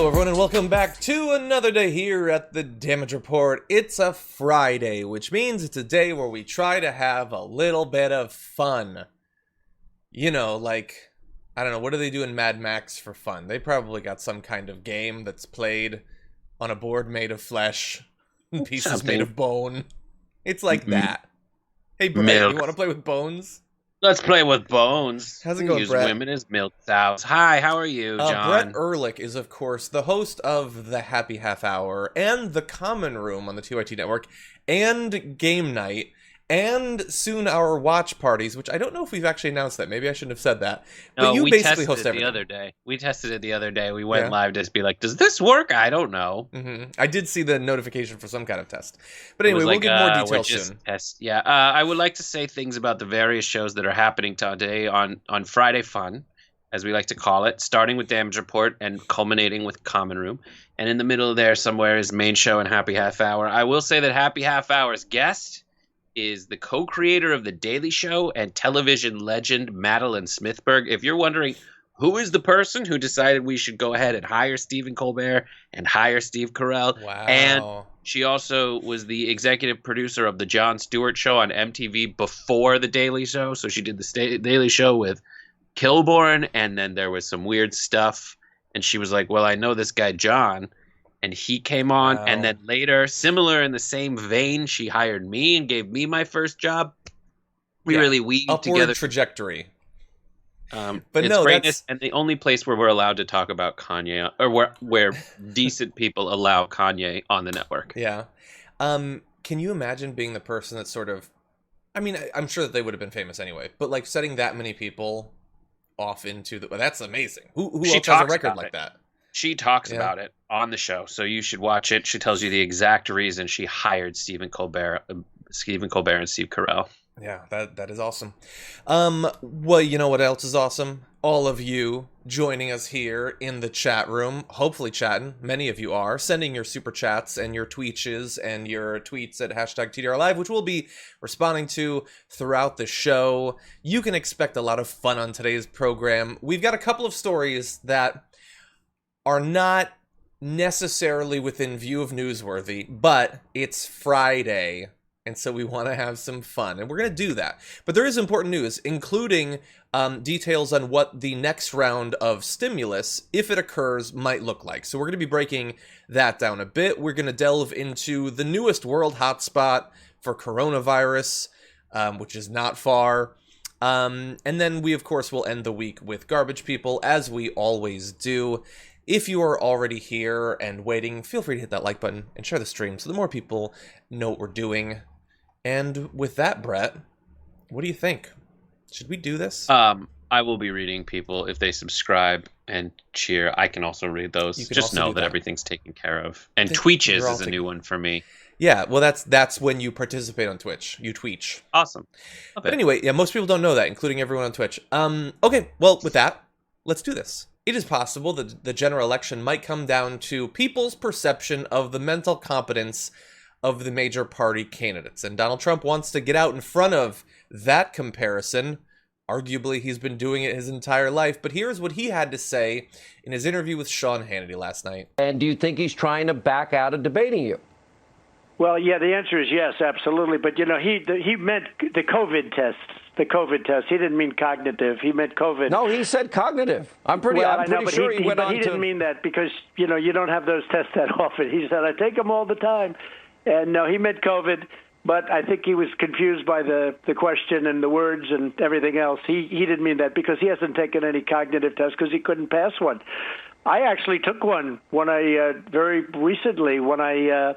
Hello everyone and welcome back to another day here at the Damage Report. It's a Friday, which means it's a day where we try to have a little bit of fun. You know, like, I don't know, what do they do in Mad Max for fun? They probably got some kind of game that's played on a board made of flesh, and pieces made of bone. It's like that. Hey, Brett, you want to play with bones? Let's play with bones. How's it going, Use Brett? women as milk cows. Hi, how are you, John? Brett Ehrlich is, of course, the host of the Happy Half Hour and the Common Room on the TYT Network and Game Night and soon our watch parties, which I don't know if we've actually announced that. Maybe I shouldn't have said that. But no, you we basically tested host it everything. the other day. We tested it the other day. We went live to be like, does this work? I don't know. I did see the notification for some kind of test. But anyway, we'll give more details soon. Yeah, I would like to say things about the various shows that are happening today on Friday Fun, as we like to call it, starting with Damage Report and culminating with Common Room. And in the middle there somewhere is Main Show and Happy Half Hour. I will say that Happy Half Hour's guest is the co-creator of The Daily Show and television legend Madeline Smithberg. If you're wondering who is the person who decided we should go ahead and hire Stephen Colbert and hire Steve Carell, and she also was the executive producer of The Jon Stewart Show on MTV before The Daily Show. So she did The Daily Show with Kilborn, and then there was some weird stuff. And she was like, well, I know this guy, John. And he came on, and then later, similar in the same vein, she hired me and gave me my first job. We really weaved upward together. Trajectory. But it's no, greatness, and the only place where we're allowed to talk about Kanye, or where decent people allow Kanye on the network. Yeah. Can you imagine being the person that sort of, I mean, I'm sure that they would have been famous anyway, but like setting that many people off into the, well, that's amazing. Who else has a record like that? She talks about it on the show, so you should watch it. She tells you the exact reason she hired Stephen Colbert and Steve Carell. Yeah, that is awesome. Well, you know what else is awesome? All of you joining us here in the chat room, hopefully chatting. Many of you are sending your super chats and your tweets and your tweets at hashtag TDR Live, which we'll be responding to throughout the show. You can expect a lot of fun on today's program. We've got a couple of stories that are not necessarily within view of newsworthy, but it's Friday, and so we want to have some fun, and we're going to do that. But there is important news, including details on what the next round of stimulus, if it occurs, might look like. So we're going to be breaking that down a bit. We're going to delve into the newest world hotspot for coronavirus, which is not far. And then we, of course, will end the week with Garbage People, as we always do. If you are already here and waiting, feel free to hit that like button and share the stream so the more people know what we're doing. And with that, Brett, what do you think? Should we do this? I will be reading people if they subscribe and cheer. I can also read those. Just know that everything's taken care of. And Tweeches is a new one for me. Yeah, well, that's when you participate on Twitch. You tweech. Awesome. Okay. But anyway, yeah, most people don't know that, including everyone on Twitch. Okay, well, with that, let's do this. It is possible that the general election might come down to people's perception of the mental competence of the major party candidates. And Donald Trump wants to get out in front of that comparison. Arguably, he's been doing it his entire life. But here's what he had to say in his interview with Sean Hannity last night. And do you think he's trying to back out of debating you? Well, yeah, the answer is yes, absolutely. But, you know, he meant the COVID tests. The COVID test. He didn't mean cognitive. He meant COVID. No, he said cognitive. I'm pretty sure he went on to... He didn't mean that because, you know, you don't have those tests that often. He said, I take them all the time. And no, he meant COVID. But I think he was confused by the question and the words and everything else. He didn't mean that because he hasn't taken any cognitive tests because he couldn't pass one. I actually took one when I very recently when I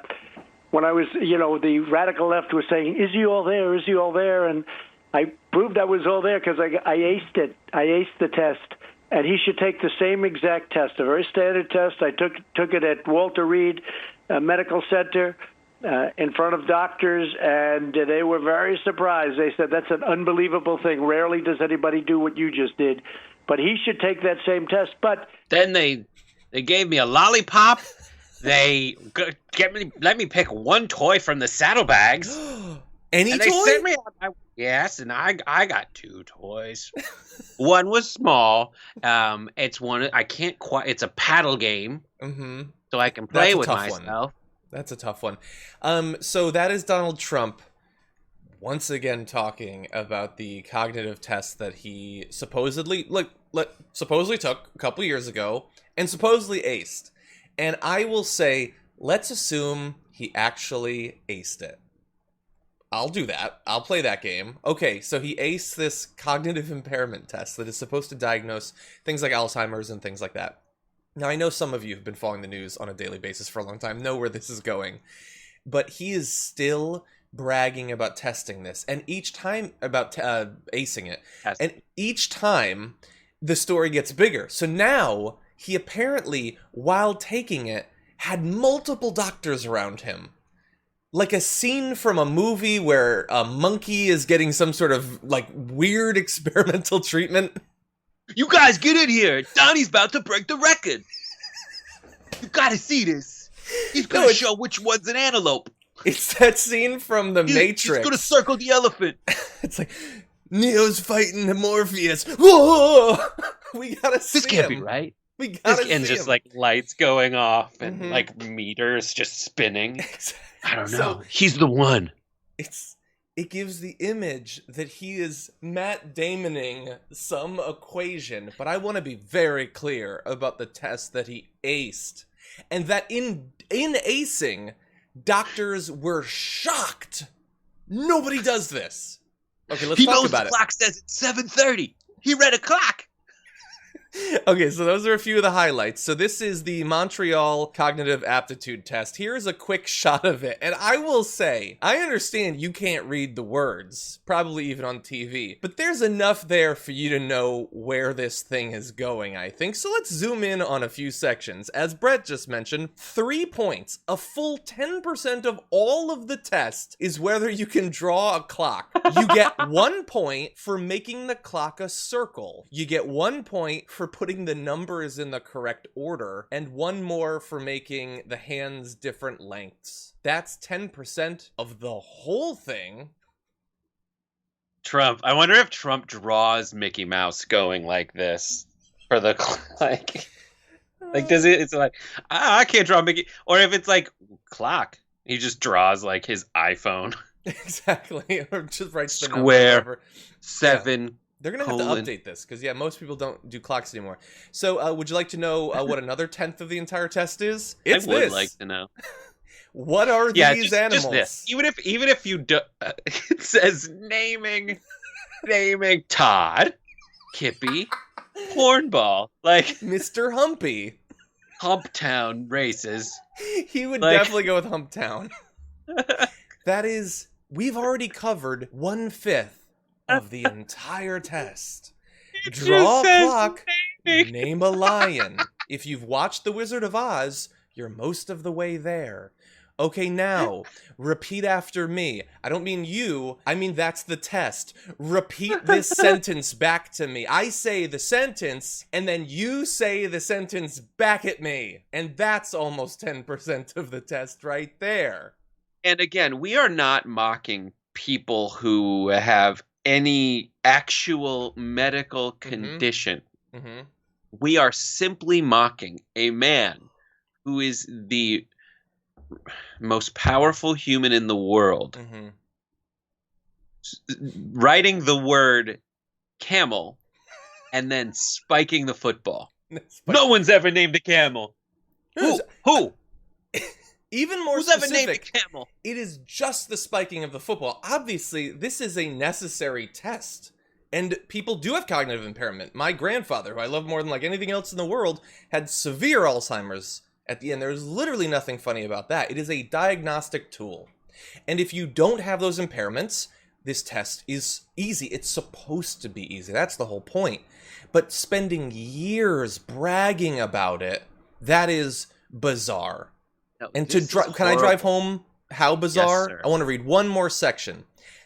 was, you know, the radical left was saying, is he all there? Is he all there? And I proved I was all there because I aced it. I aced the test. And he should take the same exact test, a very standard test. I took it at Walter Reed Medical Center in front of doctors, and they were very surprised. They said, that's an unbelievable thing. Rarely does anybody do what you just did. But he should take that same test. But then they gave me a lollipop. They let me pick one toy from the saddlebags. Any and toy? They sent me out yes, and I got 2 toys. One was small. It's one I can't quite. It's a paddle game, so I can play with myself. That's a tough one. So that is Donald Trump once again talking about the cognitive test that he supposedly took a couple years ago and supposedly aced. And I will say, let's assume he actually aced it. I'll do that. I'll play that game. Okay, so he aced this cognitive impairment test that is supposed to diagnose things like Alzheimer's and things like that. Now, I know some of you have been following the news on a daily basis for a long time, know where this is going. But he is still bragging about testing this, and each time about acing it. And each time, the story gets bigger. So now, he apparently, while taking it, had multiple doctors around him. Like a scene from a movie where a monkey is getting some sort of, like, weird experimental treatment. You guys get in here! Donnie's about to break the record! You gotta see this! He's gonna show which one's an antelope! It's that scene from The Matrix. He's gonna circle the elephant! It's like, Neo's fighting Morpheus. Whoa! We gotta see This can't him. be right. We gotta see and just him. like lights going off and like meters just spinning. I don't know. He's the one. It gives the image that he is Matt Damoning some equation, but I want to be very clear about the test that he aced, and that in acing, doctors were shocked. Nobody does this. Okay, let's talk about it. The clock says it's 7:30. He read a clock. Okay, so those are a few of the highlights. So this is the Montreal Cognitive Aptitude Test. Here's a quick shot of it. And I will say, I understand you can't read the words, probably even on TV, but there's enough there for you to know where this thing is going, I think. So let's zoom in on a few sections. As Brett just mentioned, 3 points, a full 10% of all of the test is whether you can draw a clock. You get 1 point for making the clock a circle. You get 1 point for putting the numbers in the correct order, and 1 more for making the hands different lengths. That's 10% of the whole thing. Trump. I wonder if Trump draws Mickey Mouse going like this for the like does it? It's like I can't draw Mickey, or if it's like clock, he just draws like his iPhone. Exactly, or just writes the square number 7. Yeah. They're going to have to update this, because, most people don't do clocks anymore. So, would you like to know what another 10th of the entire test is? It's I would like to know. What are these animals? Just this. Even if you do, it says naming Todd, Kippy, Hornball, like Mr. Humpy. Humptown races. He would definitely go with Humptown. That is, we've already covered 1/5 of the entire test. Draw a clock, name a lion. If you've watched The Wizard of Oz, you're most of the way there. Okay, now, repeat after me. I don't mean you, I mean that's the test. Repeat this sentence back to me. I say the sentence, and then you say the sentence back at me. And that's almost 10% of the test right there. And again, we are not mocking people who have any actual medical condition. We are simply mocking a man who is the most powerful human in the world, writing the word camel and then spiking the football. No one's ever named a camel. Who? Even more Who's specific, ever named a camel? It is just the spiking of the football. Obviously, this is a necessary test. And people do have cognitive impairment. My grandfather, who I love more than like anything else in the world, had severe Alzheimer's at the end. There's literally nothing funny about that. It is a diagnostic tool. And if you don't have those impairments, this test is easy. It's supposed to be easy. That's the whole point. But spending years bragging about it, that is bizarre. No, and can I drive home how bizarre? Yes, I want to read one more section.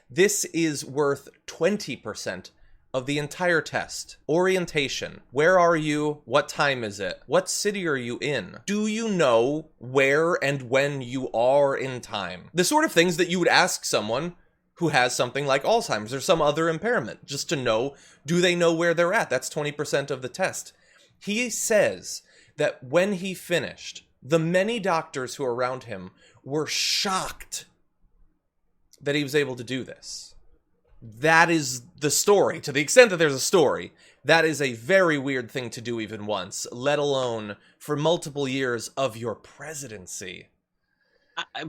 This is worth 20% of the entire test. Orientation. Where are you? What time is it? What city are you in? Do you know where and when you are in time? The sort of things that you would ask someone who has something like Alzheimer's or some other impairment, just to know, do they know where they're at? That's 20% of the test. He says that when he finished, the many doctors who were around him were shocked that he was able to do this. That is the story. To the extent that there's a story, that is a very weird thing to do even once, let alone for multiple years of your presidency.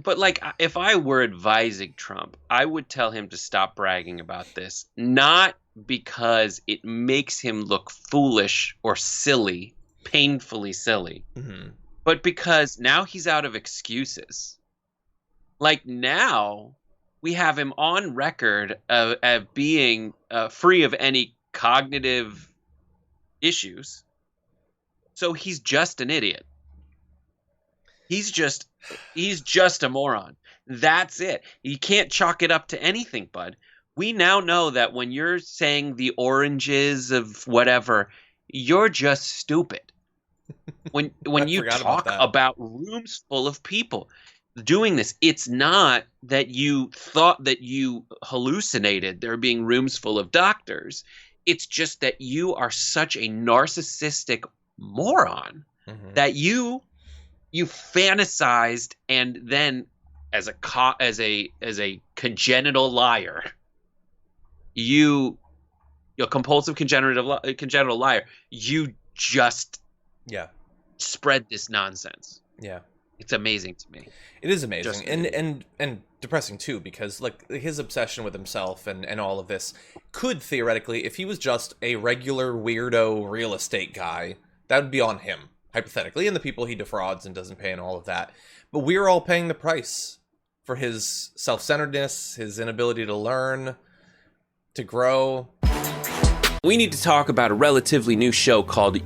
But, like, if I were advising Trump, I would tell him to stop bragging about this. Not because it makes him look foolish or silly, painfully silly, but because now he's out of excuses. Like, now we have him on record of being free of any cognitive issues. So he's just an idiot. He's just a moron. That's it. You can't chalk it up to anything, bud. We now know that when you're saying the oranges of whatever, you're just stupid. When you talk about rooms full of people doing this, it's not that you thought that you hallucinated there being rooms full of doctors. It's just that you are such a narcissistic moron that you fantasized, and then as a congenital liar, you're a compulsive congenital liar, you just spread this nonsense. Yeah. It's amazing to me. It is amazing. And depressing too, because like his obsession with himself and all of this could theoretically, if he was just a regular weirdo real estate guy, that would be on him, hypothetically, and the people he defrauds and doesn't pay and all of that. But we're all paying the price for his self-centeredness, his inability to learn, to grow. We need to talk about a relatively new show called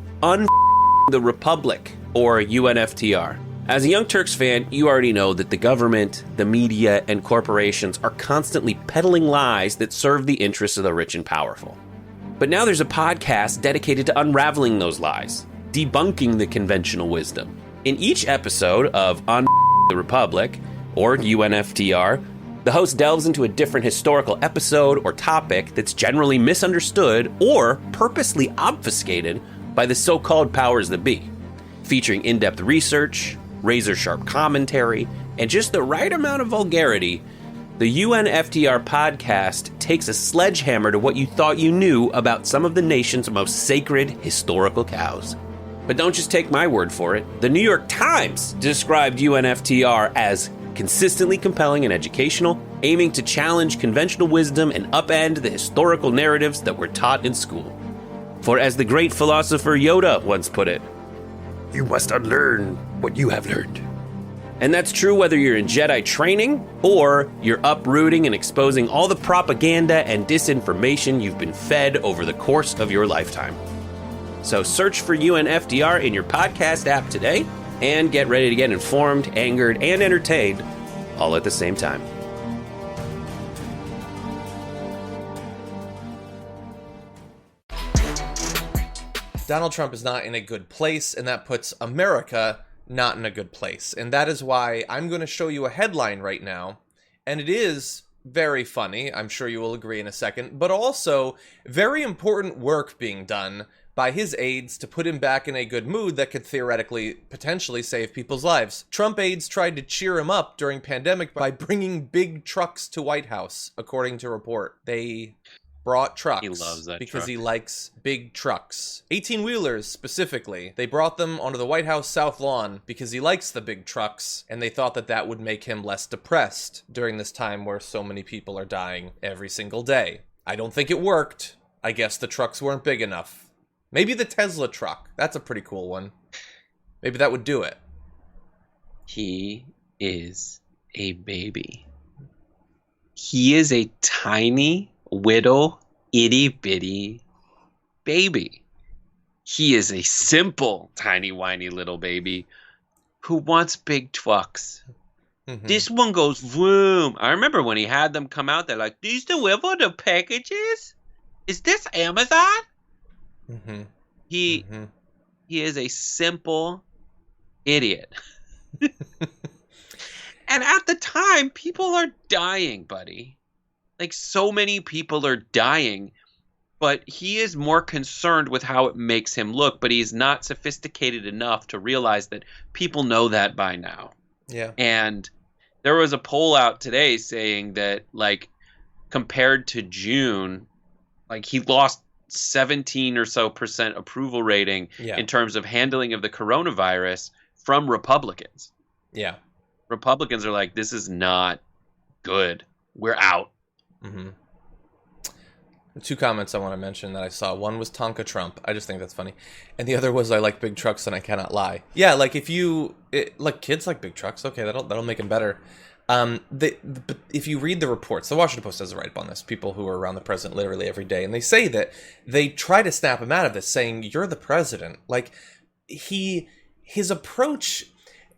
the Republic, or UNFTR. As a Young Turks fan, you already know that the government, the media, and corporations are constantly peddling lies that serve the interests of the rich and powerful. But now there's a podcast dedicated to unraveling those lies, debunking the conventional wisdom. In each episode of the Republic, or UNFTR, the host delves into a different historical episode or topic that's generally misunderstood or purposely obfuscated by the so-called powers that be, featuring in-depth research, razor-sharp commentary, and just the right amount of vulgarity. The UNFTR podcast takes a sledgehammer to what you thought you knew about some of the nation's most sacred historical cows. But don't just take my word for it. The New York Times described UNFTR as consistently compelling and educational, aiming to challenge conventional wisdom and upend the historical narratives that were taught in school. For as the great philosopher Yoda once put it, you must unlearn what you have learned. And that's true whether you're in Jedi training or you're uprooting and exposing all the propaganda and disinformation you've been fed over the course of your lifetime. So search for UNFTR in your podcast app today and get ready to get informed, angered, and entertained all at the same time. Donald Trump is not in a good place, and that puts America not in a good place. And that is why I'm going to show you a headline right now, and it is very funny, I'm sure you will agree in a second, but also very important work being done by his aides to put him back in a good mood that could theoretically, potentially save people's lives. Trump aides tried to cheer him up during pandemic by bringing big trucks to White House, according to report. They brought trucks. He loves that because truck. He likes big trucks. 18-wheelers specifically. They brought them onto the White House South Lawn because he likes the big trucks, and they thought that that would make him less depressed during this time where so many people are dying every single day. I don't think it worked. I guess the trucks weren't big enough. Maybe the Tesla truck. That's a pretty cool one. Maybe that would do it. He is a baby. He is a tiny, little, itty-bitty baby. He is a simple, tiny, whiny little baby who wants big trucks. Mm-hmm. This one goes vroom. I remember when he had them come out, they're like, "These deliver the packages? Is this Amazon?" Mm-hmm. He is a simple idiot. And at the time, people are dying, buddy. Like, so many people are dying, but he is more concerned with how it makes him look, but he's not sophisticated enough to realize that people know that by now. Yeah. And there was a poll out today saying that, like, compared to June, like, he lost 17 or so percent approval rating in terms of handling of the coronavirus from Republicans. Yeah. Republicans are like, this is not good. We're out. Mm-hmm. Two comments I want to mention that I saw. One was Tonka Trump. I just think that's funny. And the other was I like big trucks and I cannot lie. Yeah, like if you like kids like big trucks, okay, that'll make them better. But if you read the reports, the Washington Post does a write-up on this. People who are around the president literally every day, and they say that they try to snap him out of this, saying you're the president. Like his approach.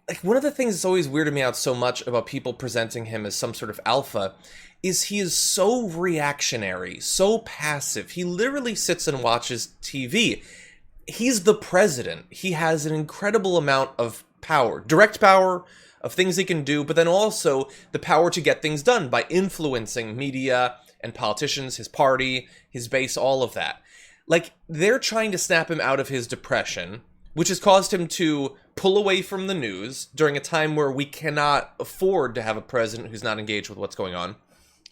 Like one of the things that's always weirded me out so much about people presenting him as some sort of alpha is he is so reactionary, so passive. He literally sits and watches TV. He's the president. He has an incredible amount of power, direct power of things he can do, but then also the power to get things done by influencing media and politicians, his party, his base, all of that. Like, they're trying to snap him out of his depression, which has caused him to pull away from the news during a time where we cannot afford to have a president who's not engaged with what's going on,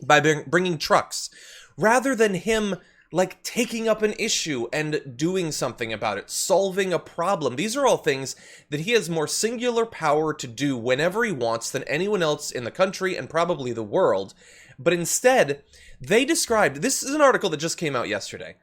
by bringing trucks, rather than him, like, taking up an issue and doing something about it, solving a problem. These are all things that he has more singular power to do whenever he wants than anyone else in the country and probably the world. But instead, they described, this is an article that just came out yesterday.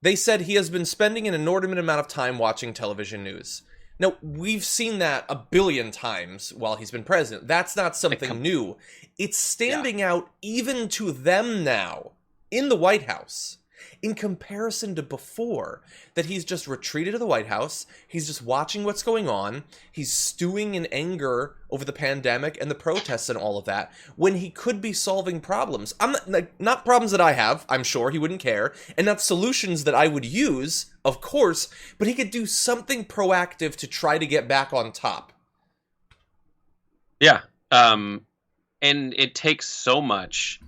They said he has been spending an inordinate amount of time watching television news. Now, we've seen that a billion times while he's been president. That's not something new. It's standing out even to them now in the White House in comparison to before, that he's just retreated to the White House. He's just watching what's going on. He's stewing in anger over the pandemic and the protests and all of that when he could be solving problems. I'm not problems that I have, I'm sure he wouldn't care, and not solutions that I would use, of course, but he could do something proactive to try to get back on top. Yeah. And it takes so much.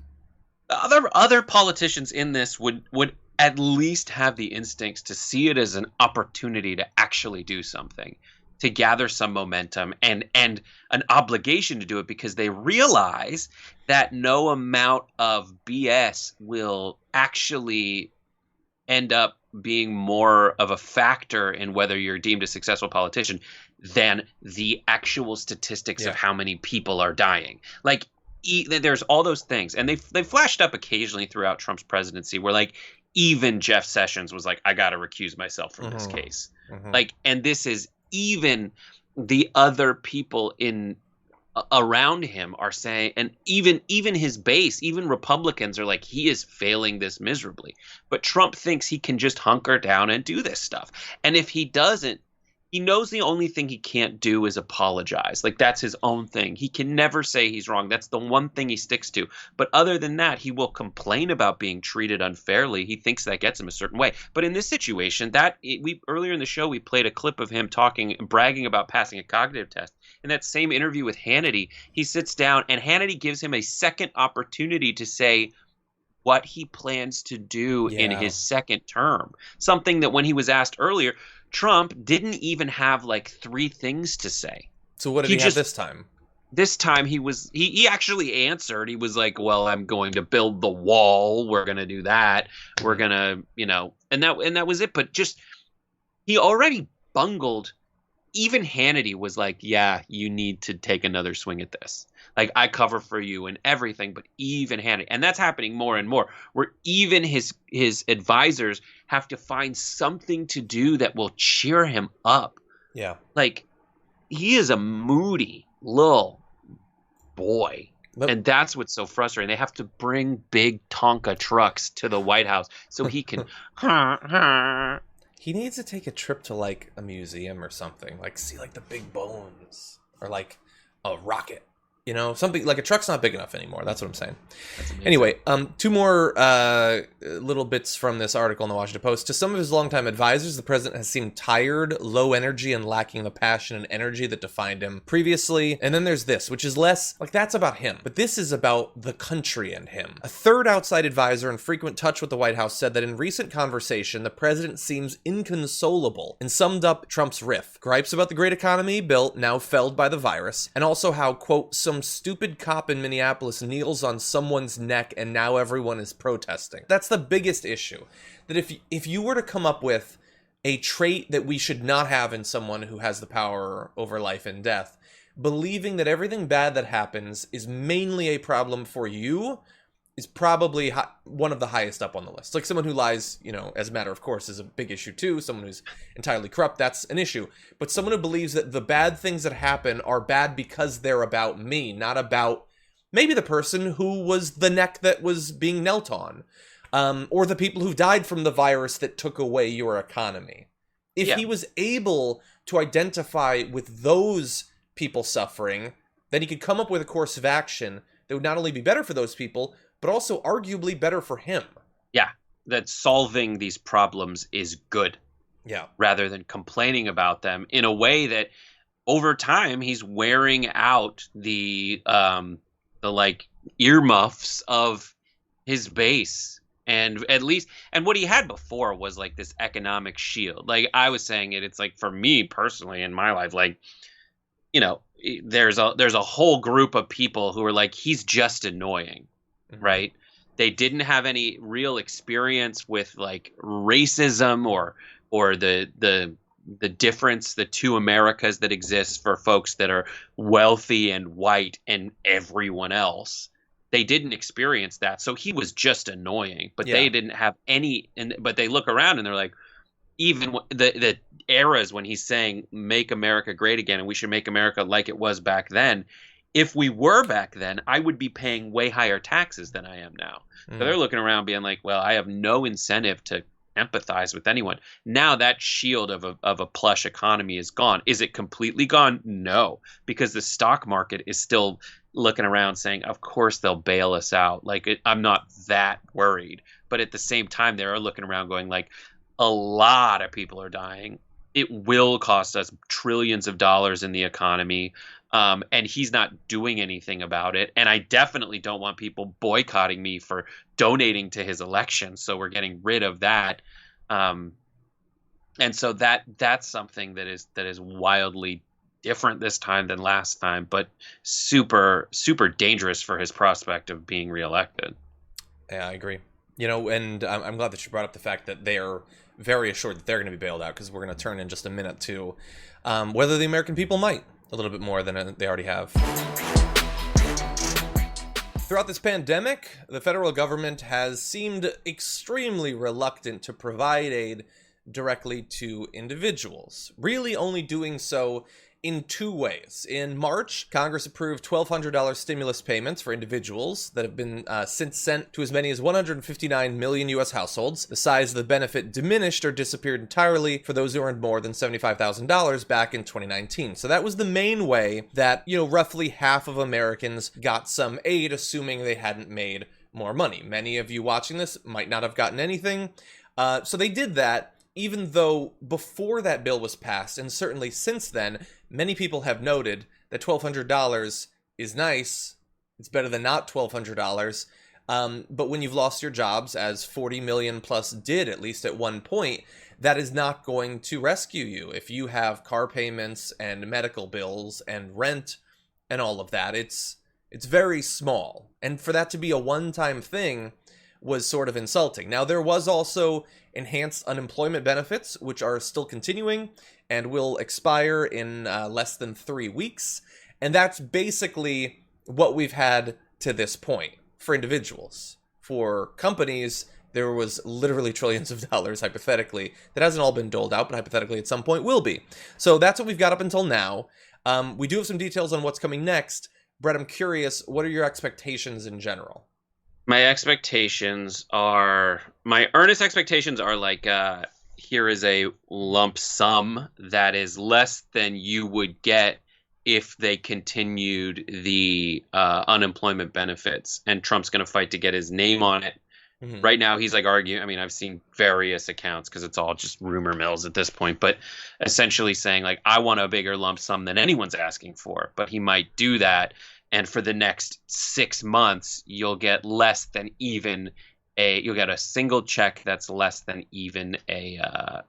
Other politicians in this would at least have the instincts to see it as an opportunity to actually do something, to gather some momentum and an obligation to do it, because they realize that no amount of BS will actually end up being more of a factor in whether you're deemed a successful politician than the actual statistics of how many people are dying. Like, there's all those things, and they flashed up occasionally throughout Trump's presidency where, like, even Jeff Sessions was like, I got to recuse myself from this case. Like, and this is even the other people in around him are saying, and even his base, even Republicans are like, he is failing this miserably. But Trump thinks he can just hunker down and do this stuff. And if he doesn't, he knows the only thing he can't do is apologize. Like, that's his own thing. He can never say he's wrong. That's the one thing he sticks to. But other than that, he will complain about being treated unfairly. He thinks that gets him a certain way. But in this situation, earlier in the show, we played a clip of him bragging about passing a cognitive test. In that same interview with Hannity, he sits down and Hannity gives him a second opportunity to say what he plans to do in his second term. Something that when he was asked earlier, Trump didn't even have like 3 things to say. So what did he have this time? This time he actually answered. He was like, well, I'm going to build the wall. We're going to do that. We're going to, and that was it. But just, he already bungled. Even Hannity was like, yeah, you need to take another swing at this. Like, I cover for you and everything, but even Hannity, and that's happening more and more, where even his advisors have to find something to do that will cheer him up. Yeah. Like, he is a moody little boy. And that's what's so frustrating. They have to bring big Tonka trucks to the White House so he can He needs to take a trip to, like, a museum or something. Like, see, like, the big bones. Or, like, a rocket. You know, something like a truck's not big enough anymore. That's what I'm saying. Anyway, two more little bits from this article in the Washington Post. To some of his longtime advisors, the president has seemed tired, low energy, and lacking the passion and energy that defined him previously. And then there's this, which is less like that's about him, but this is about the country and him. A third outside advisor in frequent touch with the White House said that in recent conversation, the president seems inconsolable and summed up Trump's riff. Gripes about the great economy built, now felled by the virus, and also how, quote, some stupid cop in Minneapolis kneels on someone's neck and now everyone is protesting. That's the biggest issue. That if you were to come up with a trait that we should not have in someone who has the power over life and death, believing that everything bad that happens is mainly a problem for you is probably one of the highest up on the list. Like someone who lies, you know, as a matter of course, is a big issue too. Someone who's entirely corrupt, that's an issue. But someone who believes that the bad things that happen are bad because they're about me, not about maybe the person who was the neck that was being knelt on, or the people who died from the virus that took away your economy. If he was able to identify with those people suffering, then he could come up with a course of action that would not only be better for those people, but also arguably better for him. Yeah, that solving these problems is good. Yeah. Rather than complaining about them in a way that over time he's wearing out the like earmuffs of his base. And at least, and what he had before was like this economic shield. Like I was saying it's like for me personally in my life, like, you know, there's a whole group of people who are like, he's just annoying. Right? They didn't have any real experience with like racism or the difference, the two Americas that exist for folks that are wealthy and white and everyone else. They didn't experience that. So he was just annoying, but they didn't have any. But they look around and they're like, even the eras when he's saying make America great again and we should make America like it was back then. If we were back then, I would be paying way higher taxes than I am now. So they're looking around being like, well, I have no incentive to empathize with anyone. Now that shield of a plush economy is gone. Is it completely gone? No, because the stock market is still looking around saying, of course they'll bail us out. Like I'm not that worried. But at the same time, they're looking around going like, a lot of people are dying. It will cost us trillions of dollars in the economy. And he's not doing anything about it. And I definitely don't want people boycotting me for donating to his election. So we're getting rid of that. And so that's something that is wildly different this time than last time, but super, super dangerous for his prospect of being reelected. Yeah, I agree. You know, and I'm glad that you brought up the fact that they are very assured that they're going to be bailed out, because we're going to turn in just a minute to whether the American people might a little bit more than they already have. Throughout this pandemic, the federal government has seemed extremely reluctant to provide aid directly to individuals, really only doing so in two ways. In March, Congress approved $1,200 stimulus payments for individuals that have been since sent to as many as 159 million U.S. households. The size of the benefit diminished or disappeared entirely for those who earned more than $75,000 back in 2019. So that was the main way that, you know, roughly half of Americans got some aid, assuming they hadn't made more money. Many of you watching this might not have gotten anything. So they did that, even though before that bill was passed, and certainly since then, many people have noted that $1,200 is nice. It's better than not $1,200. But when you've lost your jobs, as 40 million plus did, at least at one point, that is not going to rescue you. If you have car payments and medical bills and rent and all of that, it's very small. And for that to be a one-time thing was sort of insulting. Now, there was also enhanced unemployment benefits, which are still continuing and will expire in less than 3 weeks. And that's basically what we've had to this point for individuals. For companies, there was literally trillions of dollars, hypothetically, that hasn't all been doled out, but hypothetically at some point will be. So that's what we've got up until now. We do have some details on what's coming next. Brett, I'm curious, what are your expectations in general? My earnest expectations are like, here is a lump sum that is less than you would get if they continued the unemployment benefits, and Trump's going to fight to get his name on it. Mm-hmm. Right now, he's like arguing. I mean, I've seen various accounts because it's all just rumor mills at this point, but essentially saying like, I want a bigger lump sum than anyone's asking for, but he might do that. And for the next 6 months, you'll get less than even you'll get a single check that's less than even a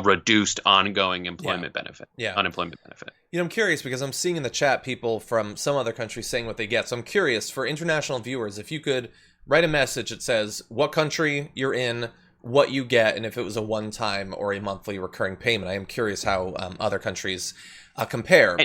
reduced ongoing employment benefit. Yeah. Unemployment benefit. I'm curious because I'm seeing in the chat people from some other countries saying what they get. So I'm curious for international viewers, if you could write a message that says what country you're in, what you get, and if it was a one-time or a monthly recurring payment. I am curious how other countries compare.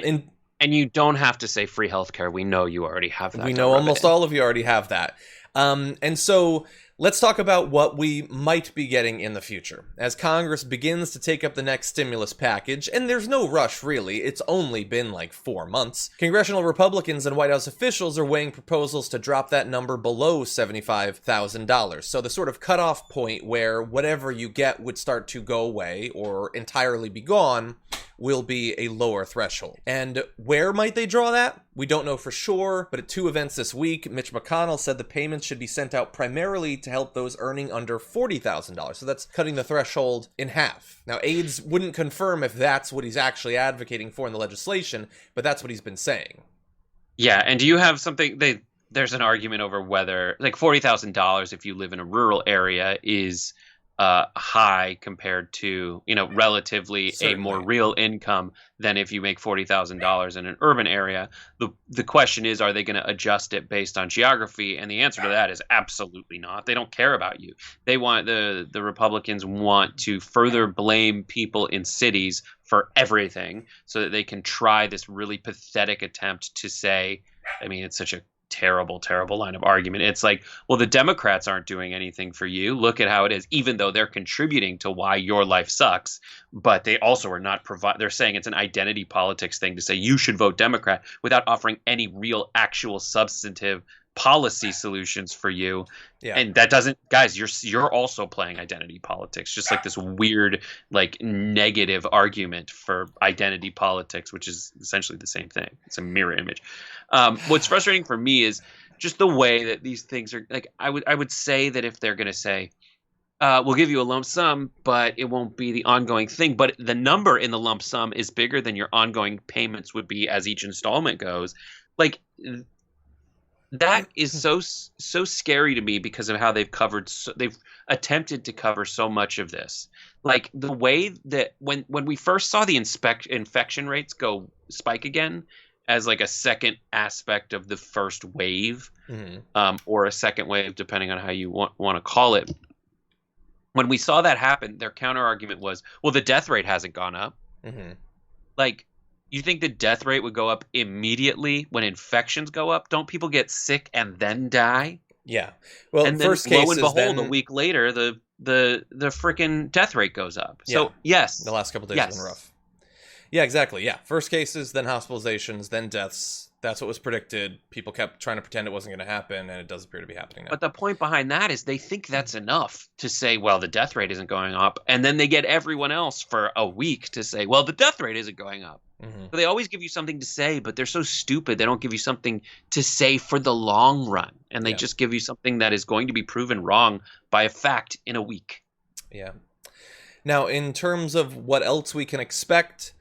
And you don't have to say free healthcare. We know you already have that. We know almost all of you already have that. And so let's talk about what we might be getting in the future. As Congress begins to take up the next stimulus package, and there's no rush really, it's only been like 4 months, congressional Republicans and White House officials are weighing proposals to drop that number below $75,000. So the sort of cutoff point where whatever you get would start to go away or entirely be gone will be a lower threshold. And where might they draw that? We don't know for sure, but at 2 events this week, Mitch McConnell said the payments should be sent out primarily to help those earning under $40,000. So that's cutting the threshold in half. Now, aides wouldn't confirm if that's what he's actually advocating for in the legislation, but that's what he's been saying. Yeah, and do you have something, there's an argument over whether, like $40,000 if you live in a rural area is high compared to, relatively Certainly. A more real income than if you make $40,000 in an urban area. The question is, are they going to adjust it based on geography? And the answer to that is absolutely not. They don't care about you. They want the Republicans want to further blame people in cities for everything so that they can try this really pathetic attempt to say, I mean, it's such a terrible line of argument. It's like, well, the Democrats aren't doing anything for you. Look at how it is, even though they're contributing to why your life sucks. But they also are not they're saying it's an identity politics thing to say you should vote Democrat without offering any real, actual, substantive policy solutions for you. Yeah. And that doesn't, guys, you're also playing identity politics, just like this weird, like negative argument for identity politics, which is essentially the same thing. It's a mirror image. What's frustrating for me is just the way that these things are, like, I would say that if they're going to say, we'll give you a lump sum, but it won't be the ongoing thing. But the number in the lump sum is bigger than your ongoing payments would be as each installment goes. Like, that is so scary to me because of how they've attempted to cover so much of this. Like the way that when we first saw the infection rates spike again as like a second aspect of the first wave, or a second wave, depending on how you want to call it. When we saw that happen, their counter argument was, well, the death rate hasn't gone up. Mm-hmm. Like, you think the death rate would go up immediately when infections go up? Don't people get sick and then die? Yeah. Well, and then, lo and behold, a week later, the freaking death rate goes up. Yeah. So, yes. The last couple of days have been rough. Yeah, exactly. Yeah. First cases, then hospitalizations, then deaths. That's what was predicted. People kept trying to pretend it wasn't going to happen, and it does appear to be happening now. But the point behind that is they think that's enough to say, well, the death rate isn't going up. And then they get everyone else for a week to say, well, the death rate isn't going up. Mm-hmm. So they always give you something to say, but they're so stupid. They don't give you something to say for the long run. And they just give you something that is going to be proven wrong by a fact in a week. Yeah. Now, in terms of what else we can expect,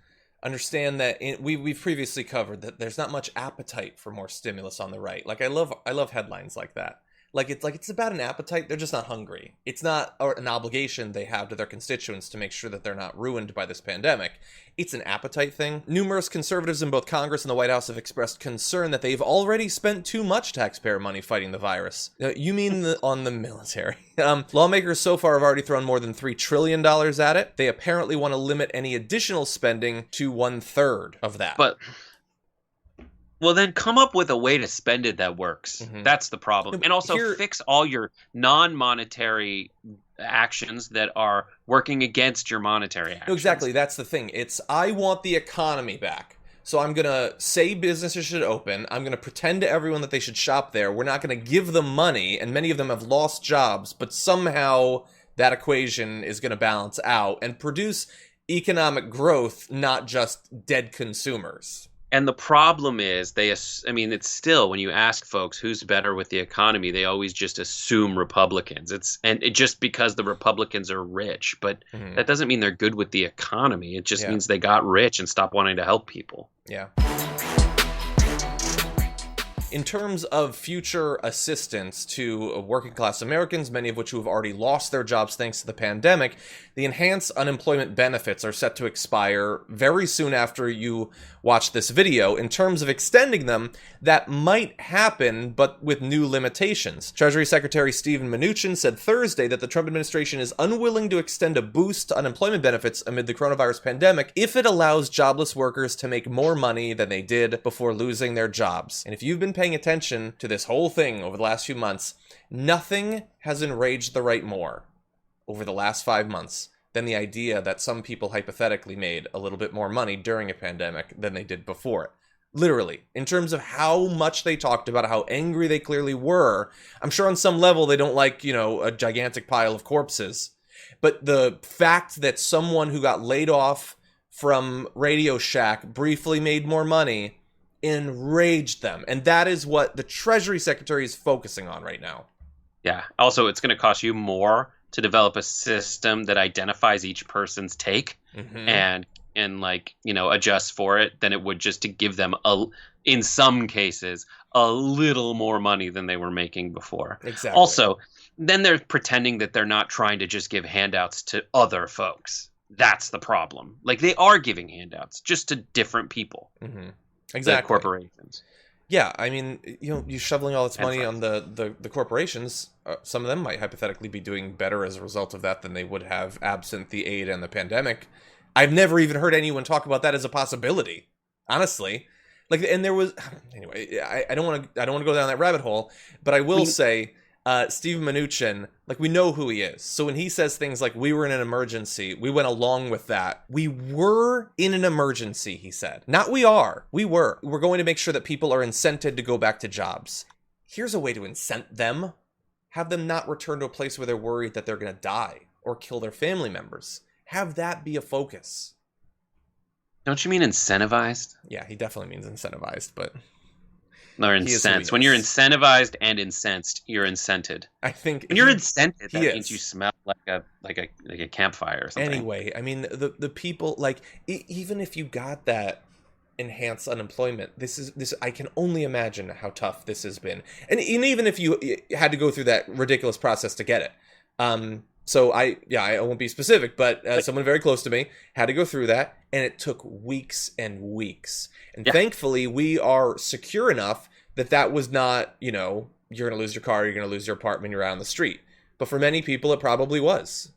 understand that we've previously covered that there's not much appetite for more stimulus on the right. Like I love headlines like that. It's about an appetite. They're just not hungry. It's not an obligation they have to their constituents to make sure that they're not ruined by this pandemic. It's an appetite thing. Numerous conservatives in both Congress and the White House have expressed concern that they've already spent too much taxpayer money fighting the virus. You mean on the military? Lawmakers so far have already thrown more than $3 trillion at it. They apparently want to limit any additional spending to 1/3 of that. Well, then come up with a way to spend it that works. Mm-hmm. That's the problem. And also fix all your non-monetary actions that are working against your monetary actions. Exactly. That's the thing. I want the economy back. So I'm going to say businesses should open. I'm going to pretend to everyone that they should shop there. We're not going to give them money, and many of them have lost jobs, but somehow that equation is going to balance out and produce economic growth, not just dead consumers. And the problem is it's still, when you ask folks who's better with the economy, they always just assume Republicans. Just because the Republicans are rich, but that doesn't mean they're good with the economy. It just means they got rich and stopped wanting to help people. Yeah. In terms of future assistance to working class Americans, many of which who have already lost their jobs thanks to the pandemic, the enhanced unemployment benefits are set to expire very soon after you watch this video. In terms of extending them, that might happen, but with new limitations. Treasury Secretary Steven Mnuchin said Thursday that the Trump administration is unwilling to extend a boost to unemployment benefits amid the coronavirus pandemic if it allows jobless workers to make more money than they did before losing their jobs. And if you've been paying attention to this whole thing over the last few months, nothing has enraged the right more over the last 5 months than the idea that some people hypothetically made a little bit more money during a pandemic than they did before it. Literally, in terms of how much they talked about how angry they clearly were. I'm sure on some level they don't like, a gigantic pile of corpses. But the fact that someone who got laid off from Radio Shack briefly made more money enraged them. And that is what the Treasury Secretary is focusing on right now. Yeah. Also, it's going to cost you more to develop a system that identifies each person's take and adjusts for it than it would just to give them, in some cases, a little more money than they were making before. Exactly. Also, then they're pretending that they're not trying to just give handouts to other folks. That's the problem. Like, they are giving handouts just to different people. Exactly. Corporations. Yeah, I mean, you're shoveling all this money on the corporations. Some of them might hypothetically be doing better as a result of that than they would have absent the aid and the pandemic. I've never even heard anyone talk about that as a possibility, honestly. And there was, anyway, I don't want to go down that rabbit hole, but I will say, Steve Mnuchin, we know who he is. So when he says things like, we were in an emergency, we went along with that. We were in an emergency, he said. Not we are. We were. We're going to make sure that people are incented to go back to jobs. Here's a way to incent them. Have them not return to a place where they're worried that they're going to die or kill their family members. Have that be a focus. Don't you mean incentivized? Yeah, he definitely means incentivized, but... Or incensed. When you're incentivized and incensed, you're incented. I think when you're incented, that means you smell like a campfire or something. Anyway, I mean the people, even if you got that enhanced unemployment, this I can only imagine how tough this has been, and even if you had to go through that ridiculous process to get it. So I won't be specific, but someone very close to me had to go through that, and it took weeks and weeks. And thankfully, we are secure enough that was not, you're going to lose your car, you're going to lose your apartment, you're out on the street. But for many people, it probably was.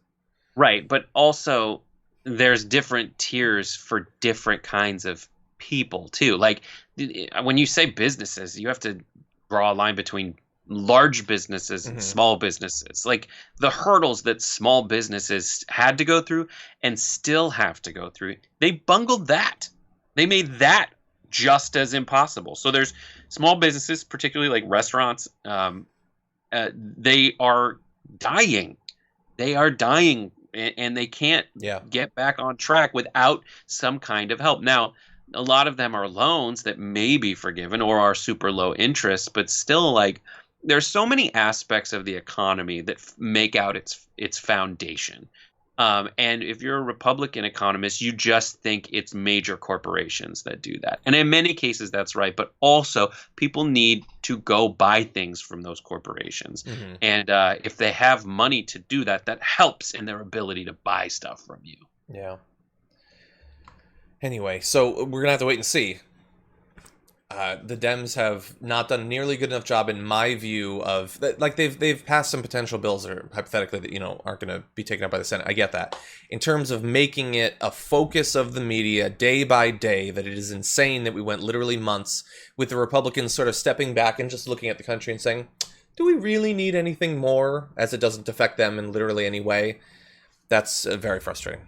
Right, but also there's different tiers for different kinds of people, too. Like, when you say businesses, you have to draw a line between large businesses and small businesses. Like, the hurdles that small businesses had to go through and still have to go through, they bungled that. They made that just as impossible. So there's small businesses, particularly like restaurants, they are dying. They are dying, and they can't get back on track without some kind of help. Now, a lot of them are loans that may be forgiven or are super low interest, but still, there's so many aspects of the economy that make out its foundation. And if you're a Republican economist, you just think it's major corporations that do that. And in many cases, that's right. But also, people need to go buy things from those corporations. And if they have money to do that, that helps in their ability to buy stuff from you. Yeah. Anyway, so we're going to have to wait and see. The Dems have not done a nearly good enough job, in my view, of they've passed some potential bills that are hypothetically that aren't going to be taken up by the Senate. I get that. In terms of making it a focus of the media day by day, that it is insane that we went literally months with the Republicans sort of stepping back and just looking at the country and saying, "Do we really need anything more?" As it doesn't affect them in literally any way. That's very frustrating.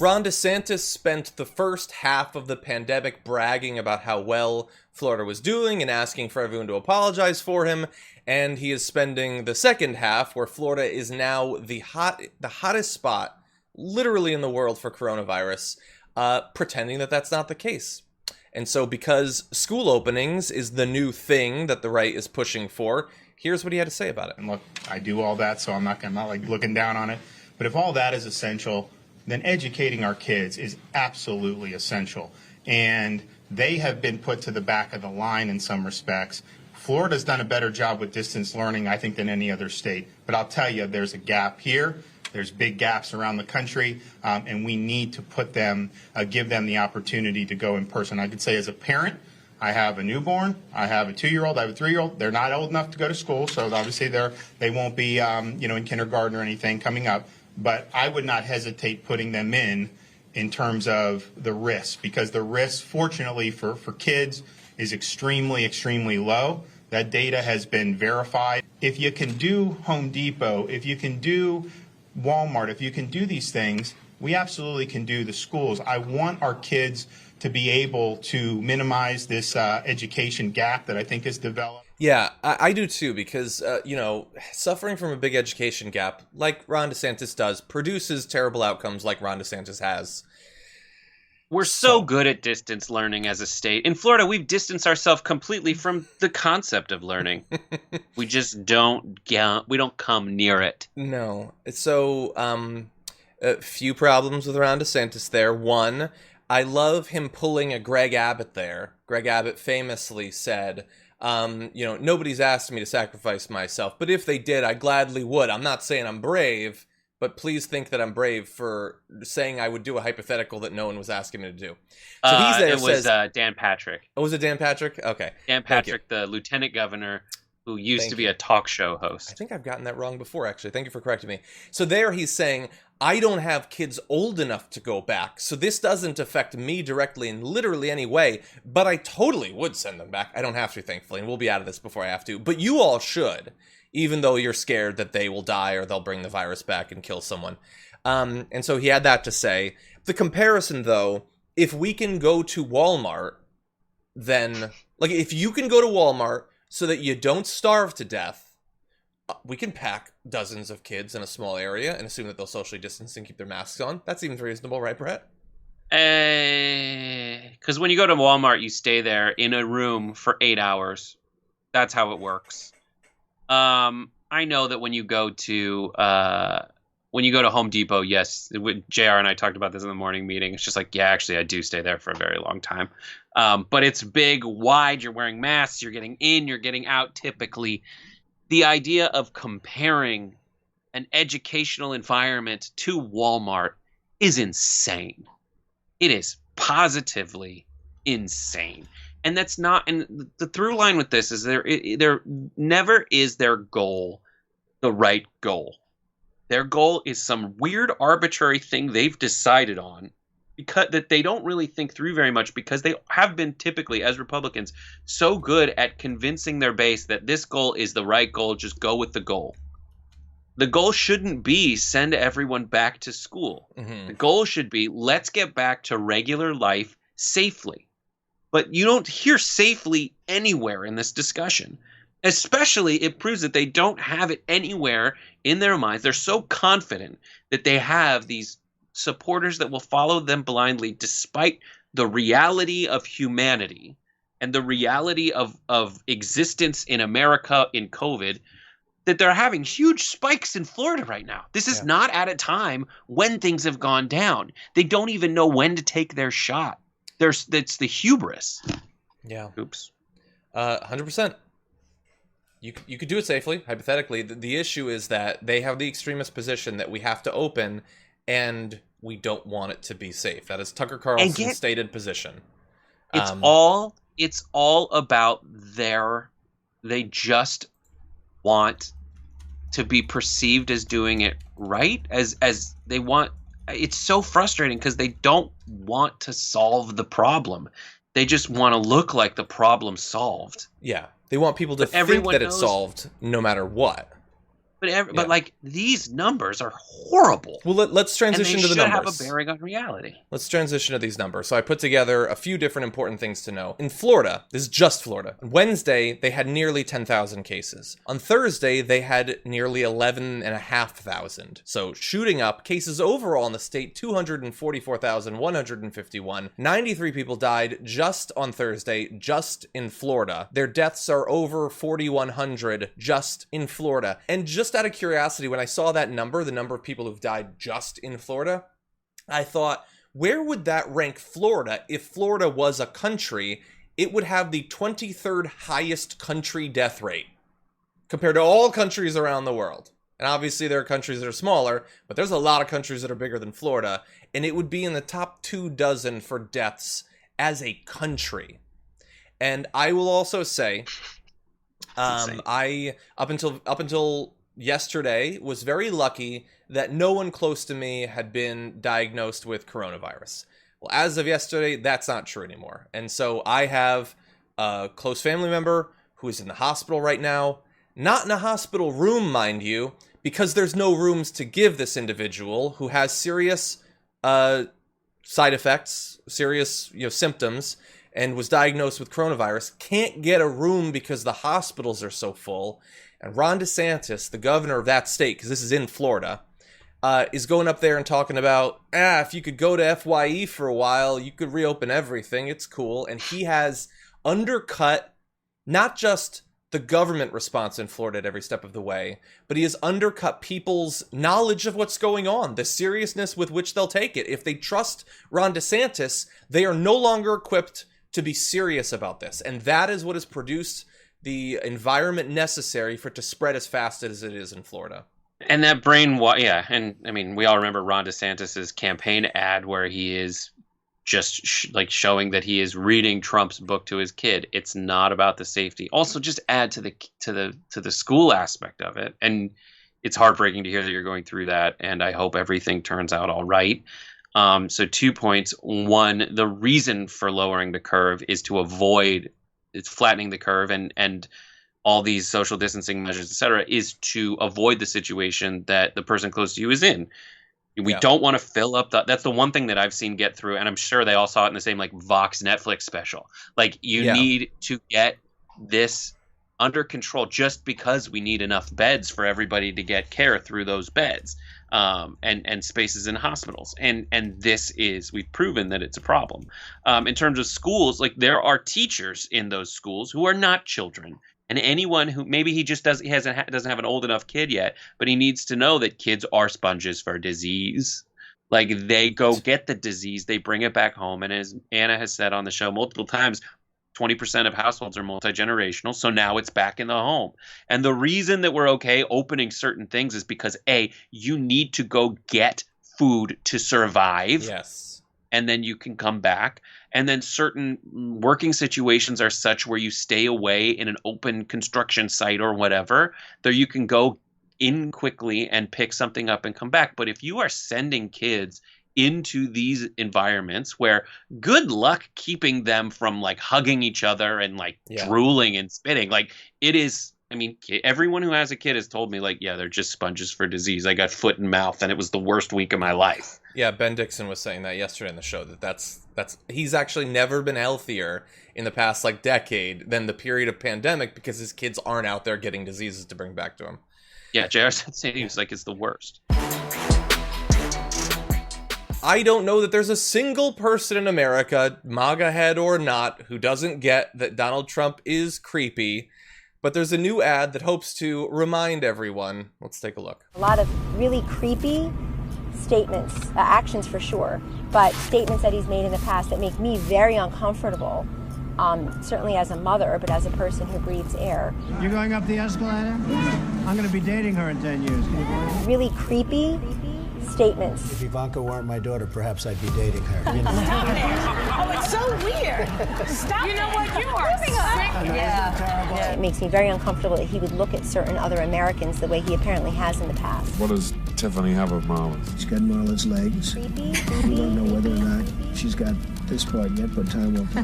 Ron DeSantis spent the first half of the pandemic bragging about how well Florida was doing and asking for everyone to apologize for him. And he is spending the second half, where Florida is now the hottest spot, literally in the world for coronavirus, pretending that that's not the case. And so because school openings is the new thing that the right is pushing for, here's what he had to say about it. And look, I do all that, so I'm not like looking down on it. But if all that is essential, then educating our kids is absolutely essential. And they have been put to the back of the line in some respects. Florida's done a better job with distance learning, I think, than any other state. But I'll tell you, there's a gap here. There's big gaps around the country, and we need to give them the opportunity to go in person. I could say as a parent, I have a newborn, I have a 2-year-old, I have a 3-year-old. They're not old enough to go to school, so obviously they won't be in kindergarten or anything coming up. But I would not hesitate putting them in terms of the risk, because the risk, fortunately for kids, is extremely, extremely low. That data has been verified. If you can do Home Depot, if you can do Walmart, if you can do these things, we absolutely can do the schools. I want our kids to be able to minimize this education gap that I think is developed. Yeah, I do too, because, suffering from a big education gap, like Ron DeSantis does, produces terrible outcomes like Ron DeSantis has. We're so good at distance learning as a state. In Florida, we've distanced ourselves completely from the concept of learning. We just don't come near it. No. So, a few problems with Ron DeSantis there. One, I love him pulling a Greg Abbott there. Greg Abbott famously said, nobody's asked me to sacrifice myself, but if they did, I gladly would. I'm not saying I'm brave, but please think that I'm brave for saying I would do a hypothetical that no one was asking me to do. So he's there. It was Dan Patrick. Oh, was it Dan Patrick? Okay. Dan Patrick, the lieutenant governor who used to be a talk show host. I think I've gotten that wrong before, actually. Thank you for correcting me. So there he's saying, I don't have kids old enough to go back, so this doesn't affect me directly in literally any way, but I totally would send them back. I don't have to, thankfully, and we'll be out of this before I have to. But you all should, even though you're scared that they will die or they'll bring the virus back and kill someone. And so he had that to say. The comparison, though, if we can go to Walmart, then, like, if you can go to Walmart so that you don't starve to death, we can pack dozens of kids in a small area and assume that they'll socially distance and keep their masks on. That seems reasonable, right, Brett? Because when you go to Walmart, you stay there in a room for 8 hours. That's how it works. I know that when you go to Home Depot, yes, JR and I talked about this in the morning meeting. It's just like, yeah, actually, I do stay there for a very long time. But it's big, wide. You're wearing masks. You're getting in. You're getting out. Typically, the idea of comparing an educational environment to Walmart is insane. It is positively insane. And that's not, and the through line with this is there never is their goal the right goal. Their goal is some weird arbitrary thing they've decided on because that they don't really think through very much, because they have been typically, as Republicans, so good at convincing their base that this goal is the right goal, just go with the goal. The goal shouldn't be send everyone back to school. Mm-hmm. The goal should be let's get back to regular life safely. But you don't hear safely anywhere in this discussion. Especially, it proves that they don't have it anywhere in their minds. They're so confident that they have these supporters that will follow them blindly despite the reality of humanity and the reality of existence in America in COVID, that they're having huge spikes in Florida right now. This is not at a time when things have gone down. They don't even know when to take their shot. It's the hubris. Yeah. Oops. 100%. You could do it safely, hypothetically. The issue is that they have the extremist position that we have to open, and we don't want it to be safe. That is Tucker Carlson's stated position. It's all about they just want to be perceived as doing it right, as they want. It's so frustrating because they don't want to solve the problem. They just want to look like the problem's solved. Yeah. They want people to think that it's solved no matter what. But like these numbers are horrible. Well, let's transition to the numbers. And they should have a bearing on reality. Let's transition to these numbers. So I put together a few different important things to know. In Florida, this is just Florida. On Wednesday, they had nearly 10,000 cases. On Thursday, they had nearly 11,500. So shooting up, cases overall in the state, 244,151. 93 people died just on Thursday, just in Florida. Their deaths are over 4,100 just in Florida. And just out of curiosity, when I saw that number, the number of people who've died just in Florida, I thought, where would that rank Florida? If Florida was a country, it would have the 23rd highest country death rate compared to all countries around the world. And obviously there are countries that are smaller, but there's a lot of countries that are bigger than Florida, and it would be in the top 24 for deaths as a country. And I will also say, I up until yesterday was very lucky that no one close to me had been diagnosed with coronavirus. Well, as of yesterday, that's not true anymore. And so I have a close family member who is in the hospital right now, not in a hospital room, mind you, because there's no rooms to give this individual who has serious side effects, serious symptoms, and was diagnosed with coronavirus, can't get a room because the hospitals are so full. And Ron DeSantis, the governor of that state, because this is in Florida, is going up there and talking about, if you could go to FYE for a while, you could reopen everything. It's cool. And he has undercut not just the government response in Florida at every step of the way, but he has undercut people's knowledge of what's going on, the seriousness with which they'll take it. If they trust Ron DeSantis, they are no longer equipped to be serious about this. And that is what has produced the environment necessary for it to spread as fast as it is in Florida. And that and I mean, we all remember Ron DeSantis's campaign ad where he is just showing that he is reading Trump's book to his kid. It's not about the safety. Also, just add to the school aspect of it. And it's heartbreaking to hear that you're going through that. And I hope everything turns out all right. So 2 points. One, the reason for lowering the curve is to avoid flattening the curve and all these social distancing measures, et cetera, is to avoid the situation that the person close to you is in. We don't want to fill up that's the one thing that I've seen get through. And I'm sure they all saw it in the same Vox Netflix special. You need to get this under control just because we need enough beds for everybody to get care through those beds. And spaces in hospitals. And we've proven that it's a problem. In terms of schools, there are teachers in those schools who are not children. And anyone who maybe he just doesn't have an old enough kid yet, but he needs to know that kids are sponges for disease. They go get the disease, they bring it back home. And as Anna has said on the show multiple times, 20% of households are multi-generational, so now it's back in the home. And the reason that we're okay opening certain things is because, A, you need to go get food to survive. Yes. And then you can come back. And then certain working situations are such where you stay away in an open construction site or whatever, that you can go in quickly and pick something up and come back. But if you are sending kids into these environments where good luck keeping them from hugging each other and drooling and spitting, it is, I mean, everyone who has a kid has told me they're just sponges for disease. I got foot and mouth and it was the worst week of my life. Yeah, Ben Dixon was saying that yesterday in the show, that's he's actually never been healthier in the past decade than the period of pandemic because his kids aren't out there getting diseases to bring back to him. Yeah, JR said he was it's the worst. I don't know that there's a single person in America, MAGA head or not, who doesn't get that Donald Trump is creepy. But there's a new ad that hopes to remind everyone. Let's take a look. A lot of really creepy statements, actions for sure, but statements that he's made in the past that make me very uncomfortable, certainly as a mother, but as a person who breathes air. You're going up the escalator? I'm going to be dating her in 10 years. Really creepy statements. If Ivanka weren't my daughter, perhaps I'd be dating her. You know? Oh, it's so weird. Stop. You know what? You are sick. Yeah. It makes me very uncomfortable that he would look at certain other Americans the way he apparently has in the past. What does Tiffany have of Marlon's? She's got Marlon's legs. Creepy. We don't know whether or not she's got this part yet, but time will tell.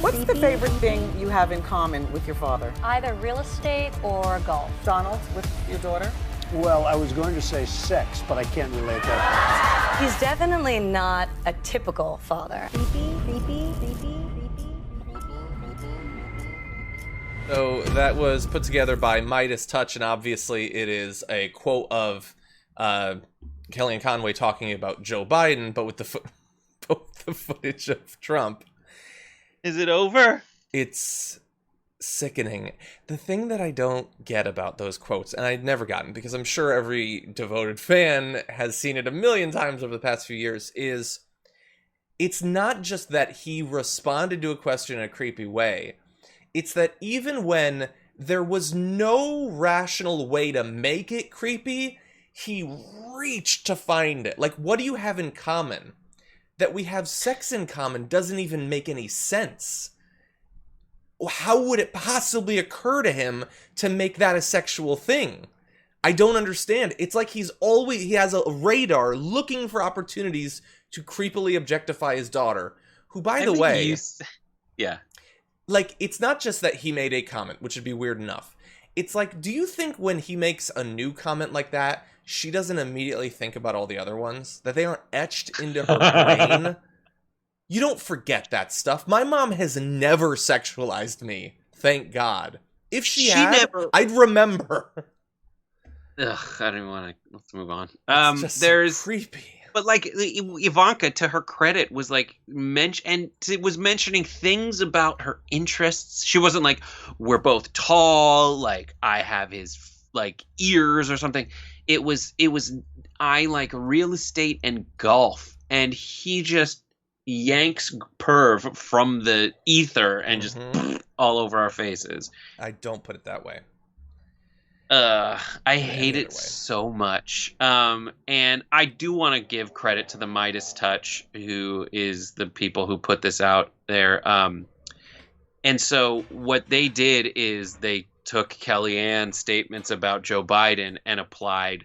What's the favorite thing you have in common with your father? Either real estate or golf. Donald, with your daughter? Well, I was going to say sex, but I can't relate that. He's definitely not a typical father. Creepy. So that was put together by Midas Touch, and obviously it is a quote of Kellyanne Conway talking about Joe Biden, but with the footage of Trump. Is it over? It's sickening. The thing that I don't get about those quotes, and I'd never gotten, because I'm sure every devoted fan has seen it a million times over the past few years, is it's not just that he responded to a question in a creepy way. It's that even when there was no rational way to make it creepy, he reached to find it. Like, what do you have in common? That we have sex in common doesn't even make any sense. How would it possibly occur to him to make that a sexual thing? I don't understand. It's like he has a radar looking for opportunities to creepily objectify his daughter, who, by the way, yeah. Like, it's not just that he made a comment, which would be weird enough. It's like, do you think when he makes a new comment like that, she doesn't immediately think about all the other ones? That they aren't etched into her brain? You don't forget that stuff. My mom has never sexualized me, thank God. If she had, never... I'd remember. Ugh, I don't even want to. Let's move on. It's just there's so creepy. But like Ivanka, to her credit, was like mentioning things about her interests. She wasn't like, we're both tall, like I have his like ears or something. It was I like real estate and golf, and he just yanks perv from the ether and just all over our faces. I don't put it that way. I hate it so much. And I do want to give credit to the Midas Touch, who is the people who put this out there. And so what they did is they took Kellyanne's statements about Joe Biden and applied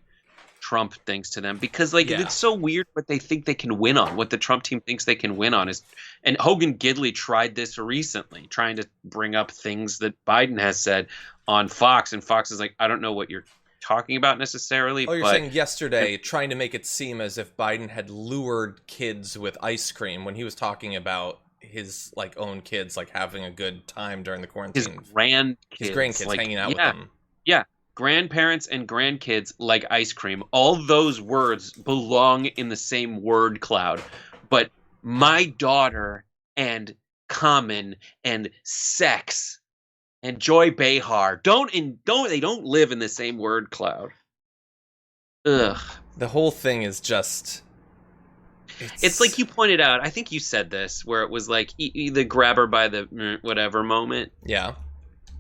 Trump things to them, because it's so weird what they think they can win on, what the Trump team thinks they can win on is, and Hogan Gidley tried this recently, trying to bring up things that Biden has said on Fox, and Fox is like, I don't know what you're talking about necessarily. Oh, you're saying yesterday, trying to make it seem as if Biden had lured kids with ice cream when he was talking about his like own kids like having a good time during the quarantine. His grandkids like, hanging out with them. Yeah. Grandparents and grandkids like ice cream. All those words belong in the same word cloud. But my daughter and common and sex and Joy Behar don't live in the same word cloud. Ugh. The whole thing is just... It's like you pointed out, I think you said this, where it was like the grab her by the whatever moment. Yeah.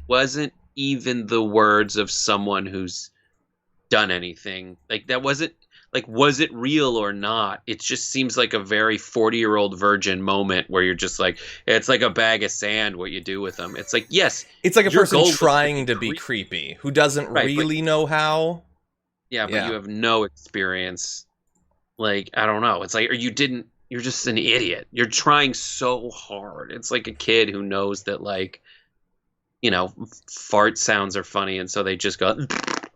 Wasn't even the words of someone who's done anything. Like, that wasn't, like, was it real or not? It just seems like a very 40-year-old virgin moment where you're just like, it's like a bag of sand what you do with them. It's like, yes. It's like a person trying to be creepy who doesn't really know how. Yeah, but you have no experience. Like, I don't know. It's like, you're just an idiot. You're trying so hard. It's like a kid who knows that, like, you know, fart sounds are funny, and so they just go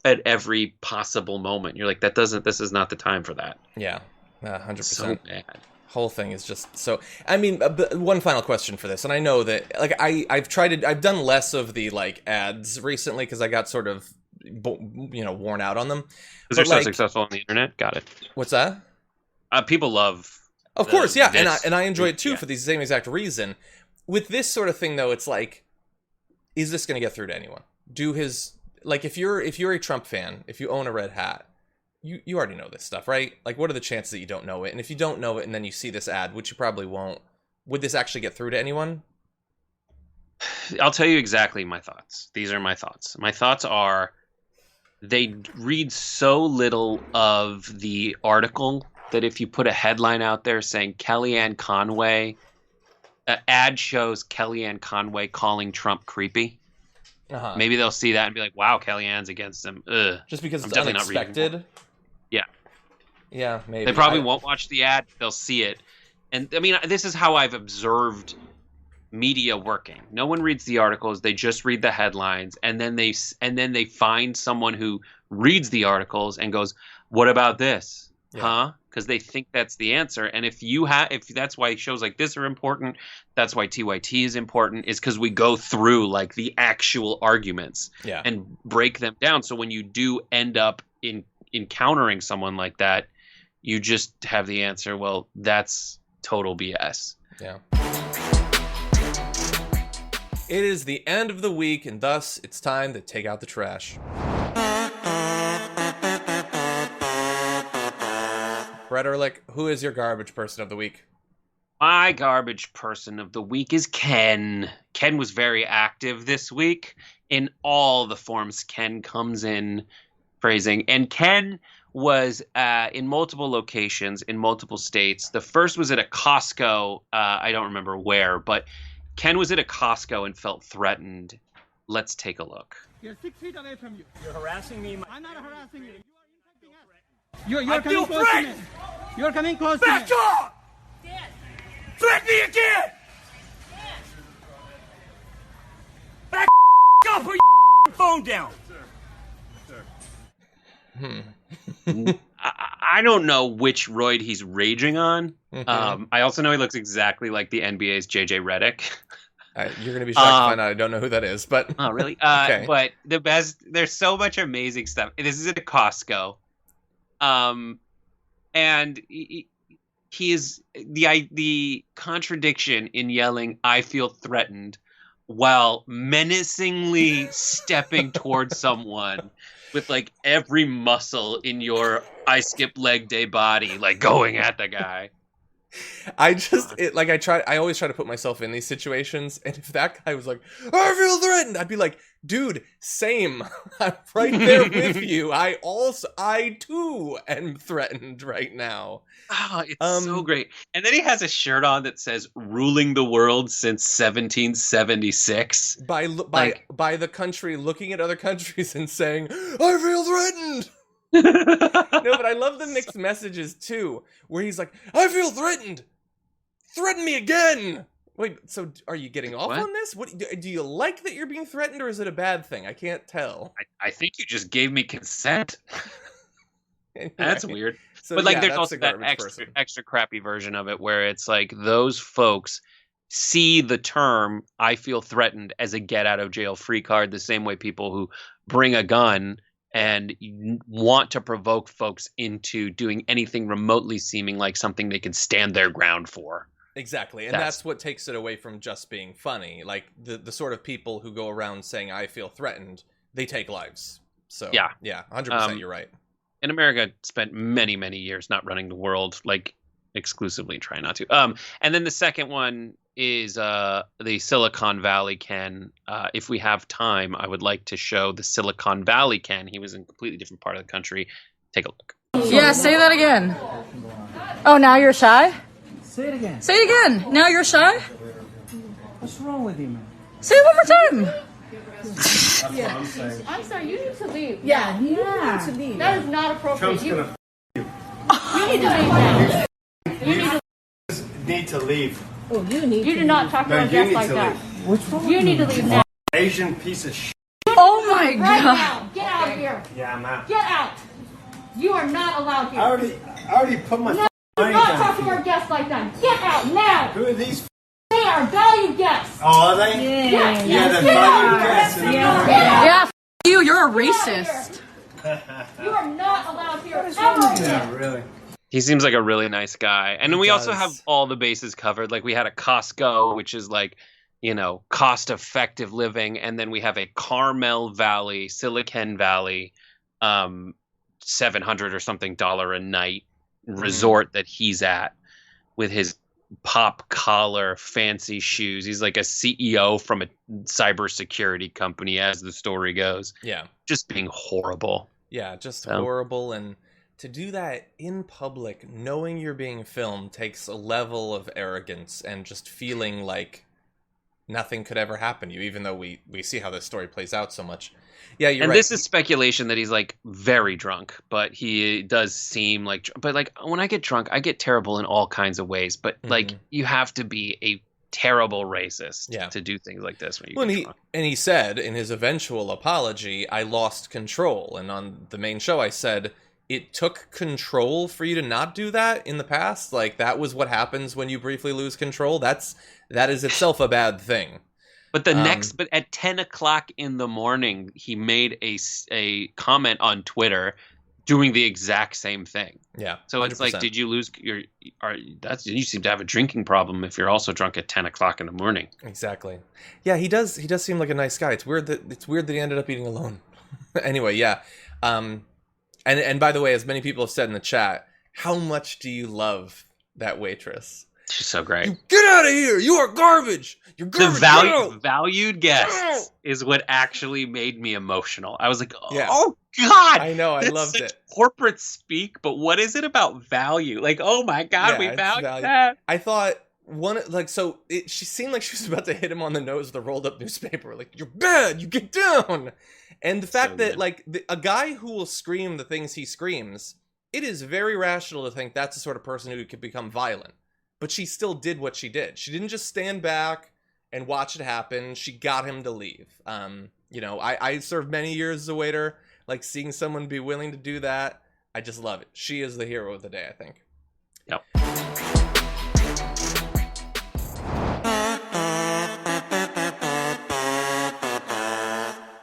at every possible moment. You're like, this is not the time for that. Yeah, 100%. So bad. Whole thing is just so. I mean, one final question for this, and I know that, like, I've done less of the like ads recently because I got sort of, worn out on them. Because they're so successful on the internet. Got it. What's that? People love. Of course, yeah, and I enjoy it too for the same exact reason. With this sort of thing, though, it's like, is this going to get through to anyone? If you're a Trump fan, if you own a red hat, you already know this stuff, right? Like, what are the chances that you don't know it? And if you don't know it and then you see this ad, which you probably won't, would this actually get through to anyone? I'll tell you exactly my thoughts. These are my thoughts. My thoughts are, they read so little of the article that if you put a headline out there saying Kellyanne Conway, ad shows Kellyanne Conway calling Trump creepy, maybe they'll see that and be like, wow, Kellyanne's against him. Ugh. Just because it's unexpected? Yeah. Yeah, maybe. They probably won't watch the ad. They'll see it. And, I mean, this is how I've observed media working. No one reads the articles. They just read the headlines, and then they find someone who reads the articles and goes, "What about this?" Huh? Because they think that's the answer. And if that's why shows like this are important, that's why TYT is important, is because we go through like the actual arguments and break them down. So when you do end up encountering someone like that, you just have the answer. Well, that's total BS. Yeah. It is the end of the week, and thus it's time to take out the trash. Brett Ehrlich, who is your garbage person of the week? My garbage person of the week is Ken. Ken was very active this week in all the forms Ken comes in phrasing. And Ken was in multiple locations in multiple states. The first was at a Costco. I don't remember where, but Ken was at a Costco and felt threatened. Let's take a look. You're 6 feet away from you. You're harassing me. I'm not harassing you. You're coming close to me. You're coming close to me. Back off! Threaten me again! Back up, put your phone down. I don't know which roid he's raging on. I also know he looks exactly like the NBA's JJ Redick. You're going to be shocked to find out I don't know who that is. But oh, really? Okay. But the best, there's so much amazing stuff. This is at a Costco. And he is the contradiction in yelling, "I feel threatened," while menacingly stepping towards someone with like every muscle in your I skip leg day body, like going at the guy. I always try to put myself in these situations, and if that guy was like, "I feel threatened," I'd be like, dude, same. I'm right there with you. I too am threatened right now. Oh, it's so great. And then he has a shirt on that says "ruling the world since 1776." By the country looking at other countries and saying, "I feel threatened." No, but I love the mixed messages too, where he's like, "I feel threatened. Threaten me again." Wait, so are you getting off on this? What do you like that you're being threatened, or is it a bad thing? I can't tell. I think you just gave me consent. Anyway, that's weird. So, but like, yeah, there's also that extra crappy version of it where it's like those folks see the term "I feel threatened" as a get out of jail free card, the same way people who bring a gun and want to provoke folks into doing anything remotely seeming like something they can stand their ground for. Exactly, and that's what takes it away from just being funny. Like, the sort of people who go around saying "I feel threatened," they take lives. So yeah, 100%, you're right. And America spent many, many years not running the world, like exclusively trying not to. And then the second one is the Silicon Valley Ken. If we have time, I would like to show the Silicon Valley Ken. He was in a completely different part of the country. Take a look. Yeah, say that again. Oh, now you're shy? Say it again. Say it again. Now you're shy? What's wrong with you, man? Say it one more time. Yeah. I'm sorry, you need to leave. Yeah, you need to leave. That is not appropriate. You need to leave now. You need to leave. Oh, you do not talk to our guests like that. What's wrong? You need to leave now. Asian piece of shit. Oh my God. Right now. Get out of here. Yeah, I'm out. Get out. You are not allowed here. I already put my no, do not talk to our guests like that. Get out now. Who are these? They are valued guests. Oh, are they? Yeah, they're valued guests. Yeah, f you. You're a racist. You are not allowed here ever. Yeah, really. He seems like a really nice guy. And then we also have all the bases covered. Like, we had a Costco, which is like, you know, cost-effective living. And then we have a Carmel Valley, Silicon Valley, $700 or something a night resort that he's at with his pop collar, fancy shoes. He's like a CEO from a cybersecurity company, as the story goes. Yeah. Just being horrible. Yeah, just horrible. And to do that in public, knowing you're being filmed, takes a level of arrogance and just feeling like nothing could ever happen to you, even though we see how this story plays out so much. Yeah, you're right. And this is speculation that he's like very drunk, but he does seem like. But like, when I get drunk, I get terrible in all kinds of ways. But like, you have to be a terrible racist to do things like this. When he said in his eventual apology, I lost control. And on the main show, I said, it took control for you to not do that in the past. Like, that was what happens when you briefly lose control. That is itself a bad thing. But but at 10 o'clock in the morning, he made a comment on Twitter doing the exact same thing. Yeah. So it's 100%. Like, did you lose you seem to have a drinking problem if you're also drunk at 10 o'clock in the morning. Exactly. Yeah, he does seem like a nice guy. It's weird that he ended up eating alone. Anyway, yeah. And by the way, as many people have said in the chat, how much do you love that waitress? She's so great. Get out of here! You are garbage! You're garbage! The valued guests is what actually made me emotional. I was like, oh God! I know, I loved it. Corporate speak, but what is it about value? Like, oh my God, we value that. I thought she seemed like she was about to hit him on the nose with a rolled up newspaper. Like, you're bad, you get down! And the fact that, like, a guy who will scream the things he screams, it is very rational to think that's the sort of person who could become violent. But she still did what she did. She didn't just stand back and watch it happen. She got him to leave. I served many years as a waiter. Like, seeing someone be willing to do that, I just love it. She is the hero of the day, I think. Yep.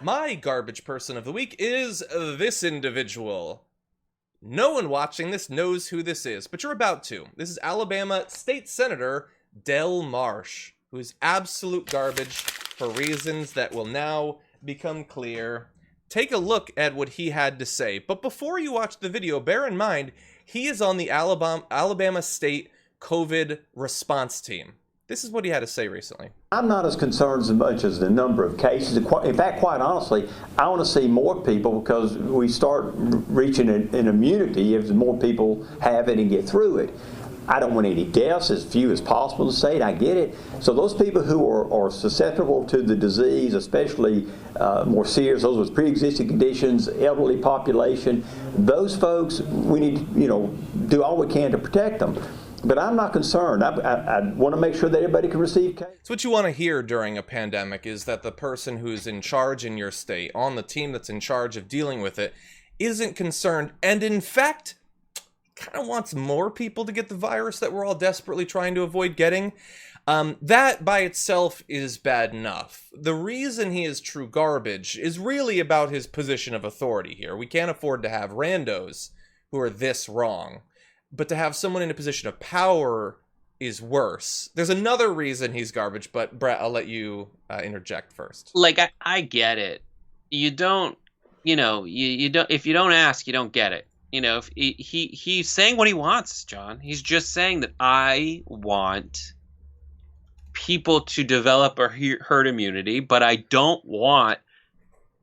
My garbage person of the week is this individual. No one watching this knows who this is, but you're about to. This is Alabama State Senator Del Marsh, who is absolute garbage for reasons that will now become clear. Take a look at what he had to say. But before you watch the video, bear in mind, he is on the Alabama State COVID response team. This is what he had to say recently. I'm not as concerned as much as the number of cases. In fact, quite honestly, I want to see more people, because we start reaching an immunity if more people have it and get through it. I don't want any deaths, as few as possible to say it. I get it. So those people who are susceptible to the disease, especially more serious, those with pre-existing conditions, elderly population, those folks, we need to, do all we can to protect them. But I'm not concerned. I want to make sure that everybody can receive care. So what you want to hear during a pandemic is that the person who's in charge in your state, on the team that's in charge of dealing with it, isn't concerned, and in fact, kind of wants more people to get the virus that we're all desperately trying to avoid getting. That by itself is bad enough. The reason he is true garbage is really about his position of authority here. We can't afford to have randos who are this wrong. But to have someone in a position of power is worse. There's another reason he's garbage, but Brett, I'll let you interject first. Like, I get it. You don't, you don't, if you don't ask, you don't get it. If he's saying what he wants, John. He's just saying that I want people to develop a herd immunity, but I don't want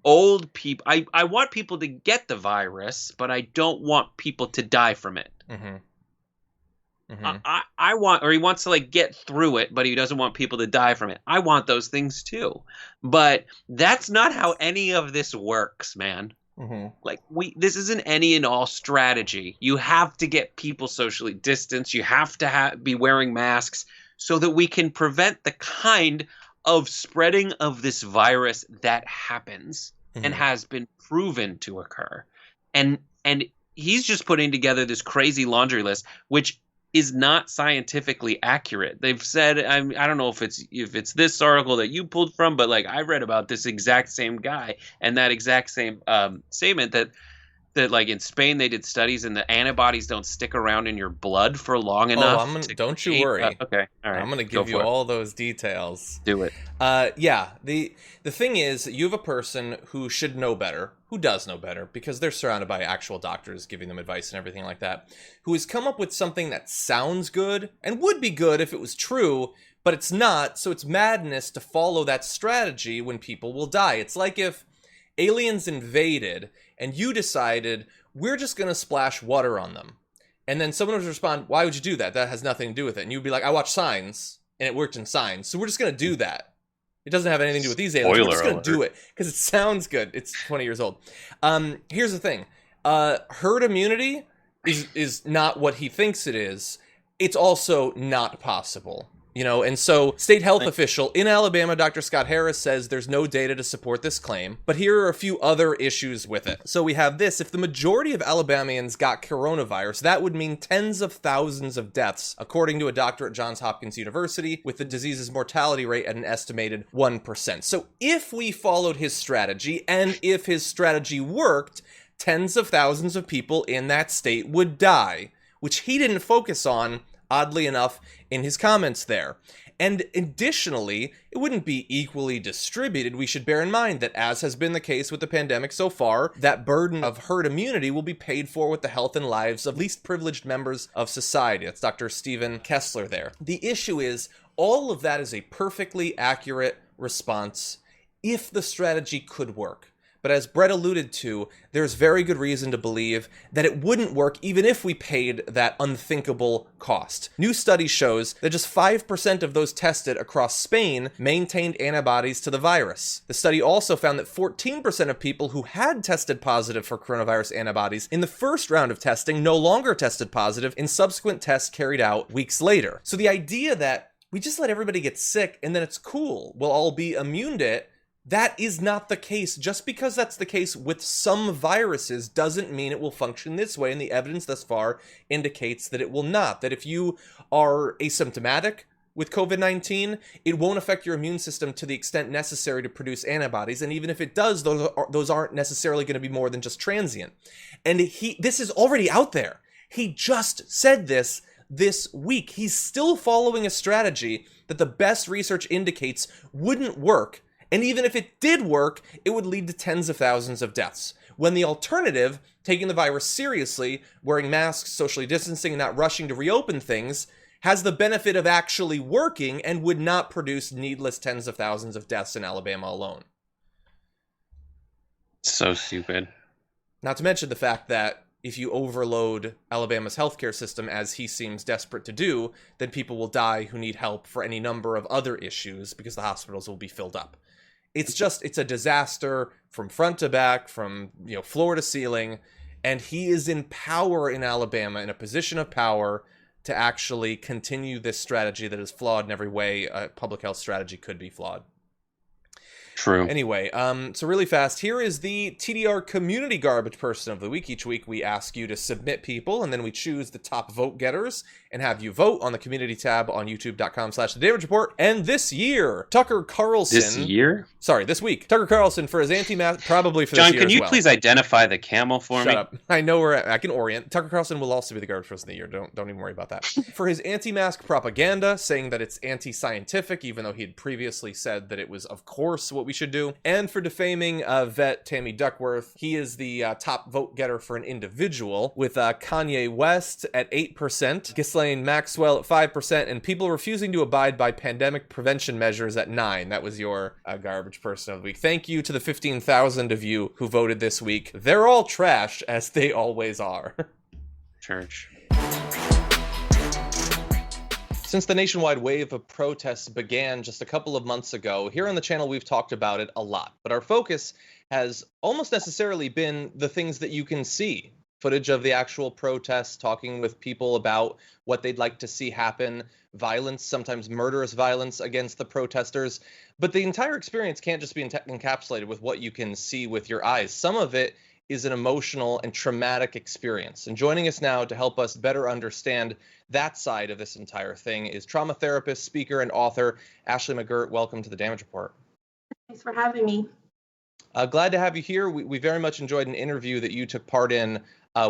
old people. I want people to get the virus, but I don't want people to die from it. Mm-hmm. Mm-hmm. He wants to like get through it, but he doesn't want people to die from it. I want those things too, but that's not how any of this works, man. Mm-hmm. Like this isn't any and all strategy. You have to get people socially distanced. You have to be wearing masks so that we can prevent the kind of spreading of this virus that happens and has been proven to occur. And he's just putting together this crazy laundry list, which is not scientifically accurate. They've said, I don't know if it's this article that you pulled from, but like I read about this exact same guy and that exact same statement that like in Spain they did studies and the antibodies don't stick around in your blood for long enough. Don't you worry. Okay, all right. I'm going to give you all those details. Do it. Yeah. The thing is, you have a person who should know better, who does know better, because they're surrounded by actual doctors giving them advice and everything like that, who has come up with something that sounds good and would be good if it was true, but it's not. So it's madness to follow that strategy when people will die. It's like if aliens invaded and you decided, we're just going to splash water on them. And then someone would respond, why would you do that? That has nothing to do with it. And you'd be like, I watched Signs, and it worked in Signs. So we're just going to do that. It doesn't have anything to do with these aliens. We're just going to do it because it sounds good. It's 20 years old. Here's the thing. Herd immunity is not what he thinks it is. It's also not possible. You know, and so state health official in Alabama, Dr. Scott Harris, says there's no data to support this claim, but here are a few other issues with it. So we have this: if the majority of Alabamians got coronavirus, that would mean tens of thousands of deaths, according to a doctor at Johns Hopkins University, with the disease's mortality rate at an estimated 1%. So if we followed his strategy, and if his strategy worked, tens of thousands of people in that state would die, which he didn't focus on, oddly enough, in his comments there. And additionally, it wouldn't be equally distributed. We should bear in mind that, as has been the case with the pandemic so far, that burden of herd immunity will be paid for with the health and lives of least privileged members of society. That's Dr. Stephen Kessler there. The issue is, all of that is a perfectly accurate response if the strategy could work. But as Brett alluded to, there's very good reason to believe that it wouldn't work even if we paid that unthinkable cost. New study shows that just 5% of those tested across Spain maintained antibodies to the virus. The study also found that 14% of people who had tested positive for coronavirus antibodies in the first round of testing no longer tested positive in subsequent tests carried out weeks later. So the idea that we just let everybody get sick and then it's cool, we'll all be immune to it, that is not the case. Just because that's the case with some viruses doesn't mean it will function this way, and the evidence thus far indicates that it will not. That if you are asymptomatic with COVID-19, it won't affect your immune system to the extent necessary to produce antibodies, and even if it does, those aren't necessarily going to be more than just transient. And this is already out there. He just said this week. He's still following a strategy that the best research indicates wouldn't work. And even if it did work, it would lead to tens of thousands of deaths. When the alternative, taking the virus seriously, wearing masks, socially distancing, and not rushing to reopen things, has the benefit of actually working and would not produce needless tens of thousands of deaths in Alabama alone. So stupid. Not to mention the fact that if you overload Alabama's healthcare system, as he seems desperate to do, then people will die who need help for any number of other issues because the hospitals will be filled up. It's a disaster from front to back, from floor to ceiling, and he is in power in Alabama, in a position of power to actually continue this strategy that is flawed in every way a public health strategy could be flawed. True. Anyway, so really fast, here is the TDR Community Garbage Person of the Week. Each week we ask you to submit people, and then we choose the top vote getters and have you vote on the community tab on youtube.com/The Damage Report. And this year, Tucker Carlson... This year? Sorry, this week. Tucker Carlson for his anti-mask, probably for John, this year can you as well. please identify the camel for me? Shut up. I know I can orient. Tucker Carlson will also be the Garbage Person of the Year. Don't even worry about that. For his anti-mask propaganda, saying that it's anti-scientific, even though he had previously said that it was, of course, what we should do. And for defaming vet Tammy Duckworth, he is the top vote getter for an individual, with Kanye West at 8%, Ghislaine Maxwell at 5%, and people refusing to abide by pandemic prevention measures at 9%. That was your Garbage Person of the Week. Thank you to the 15,000 of you who voted this week. They're all trash, as they always are. Church. Since the nationwide wave of protests began just a couple of months ago, here on the channel we've talked about it a lot, but our focus has almost necessarily been the things that you can see. Footage of the actual protests, talking with people about what they'd like to see happen, violence, sometimes murderous violence against the protesters. But the entire experience can't just be encapsulated with what you can see with your eyes. Some of it is an emotional and traumatic experience. And joining us now to help us better understand that side of this entire thing is trauma therapist, speaker, and author Ashley McGirt. Welcome to the Damage Report. Thanks for having me. Glad to have you here. We very much enjoyed an interview that you took part in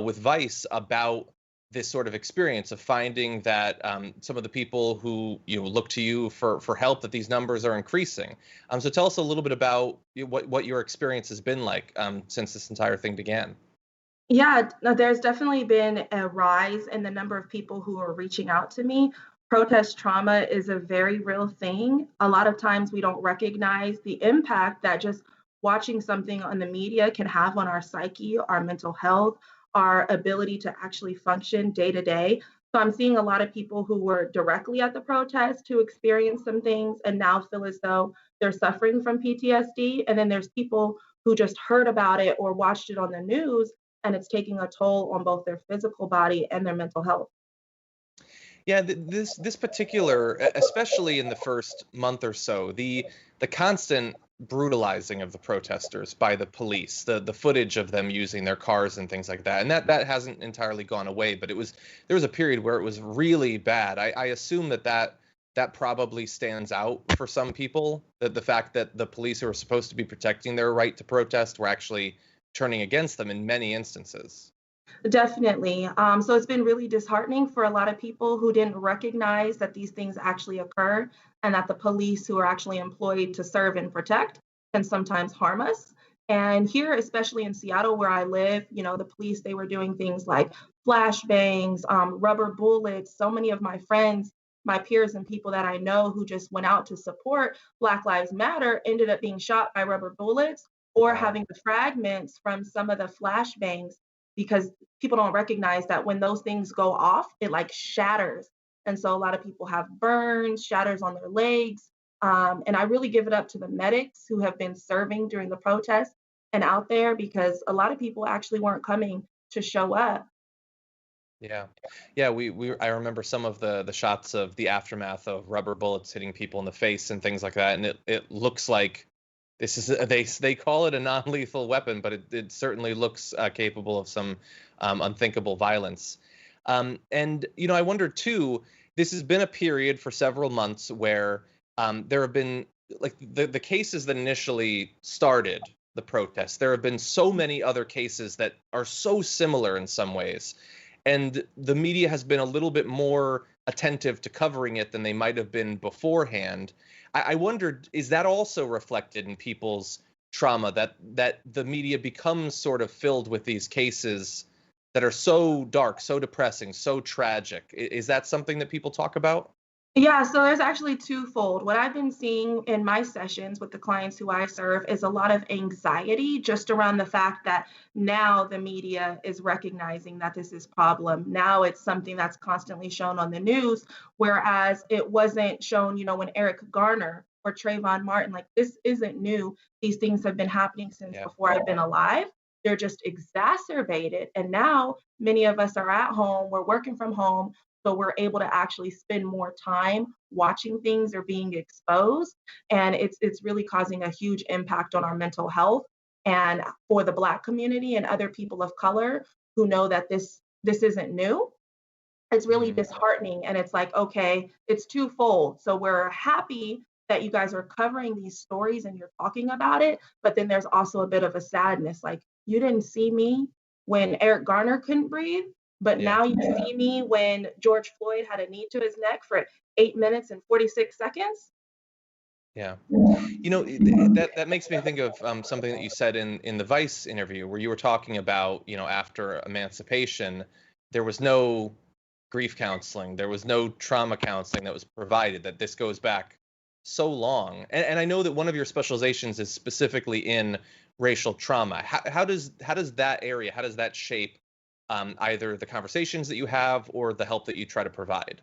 with Vice about this sort of experience of finding that some of the people who look to you for help, that these numbers are increasing. So tell us a little bit about what your experience has been like since this entire thing began. Yeah, there's definitely been a rise in the number of people who are reaching out to me. Protest trauma is a very real thing. A lot of times we don't recognize the impact that just watching something on the media can have on our psyche, our mental health, our ability to actually function day to day. So I'm seeing a lot of people who were directly at the protest who experienced some things and now feel as though they're suffering from PTSD. And then there's people who just heard about it or watched it on the news, and it's taking a toll on both their physical body and their mental health. Yeah, this particular, especially in the first month or so, the constant brutalizing of the protesters by the police, the footage of them using their cars and things like that, and that hasn't entirely gone away, but there was a period where it was really bad. I assume that probably stands out for some people, that the fact that the police who are supposed to be protecting their right to protest were actually turning against them in many instances. Definitely. So it's been really disheartening for a lot of people who didn't recognize that these things actually occur and that the police who are actually employed to serve and protect can sometimes harm us. And here, especially in Seattle, where I live, the police, they were doing things like flashbangs, rubber bullets. So many of my friends, my peers, and people that I know who just went out to support Black Lives Matter ended up being shot by rubber bullets or Wow. having the fragments from some of the flashbangs because people don't recognize that when those things go off, it like shatters. And so a lot of people have burns, shatters on their legs. And I really give it up to the medics who have been serving during the protests and out there because a lot of people actually weren't coming to show up. Yeah. Yeah, we I remember some of the shots of the aftermath of rubber bullets hitting people in the face and things like that, and it looks like this is they call it a non-lethal weapon, but it certainly looks capable of some unthinkable violence. And I wonder too, this has been a period for several months where there have been, like, the cases that initially started the protests. There have been so many other cases that are so similar in some ways, and the media has been a little bit more attentive to covering it than they might have been beforehand. I wondered, is that also reflected in people's trauma, that the media becomes sort of filled with these cases that are so dark, so depressing, so tragic? Is that something that people talk about? Yeah, so there's actually twofold. What I've been seeing in my sessions with the clients who I serve is a lot of anxiety just around the fact that now the media is recognizing that this is problem. Now it's something that's constantly shown on the news, whereas it wasn't shown, when Eric Garner or Trayvon Martin, like this isn't new. These things have been happening since Yeah. before I've been alive. They're just exacerbated. And now many of us are at home, we're working from home, so we're able to actually spend more time watching things or being exposed. And it's really causing a huge impact on our mental health. And for the Black community and other people of color who know that this isn't new, it's really Mhm. disheartening. And it's like, okay, it's twofold. So we're happy that you guys are covering these stories and you're talking about it, but then there's also a bit of a sadness. Like, you didn't see me when Eric Garner couldn't breathe, but Yeah. now you see me when George Floyd had a knee to his neck for 8 minutes and 46 seconds. Yeah. That makes me think of something that you said in the Vice interview, where you were talking about, after emancipation, there was no grief counseling, there was no trauma counseling that was provided, that this goes back so long. And I know that one of your specializations is specifically in racial trauma. How does that area, how does that shape either the conversations that you have or the help that you try to provide?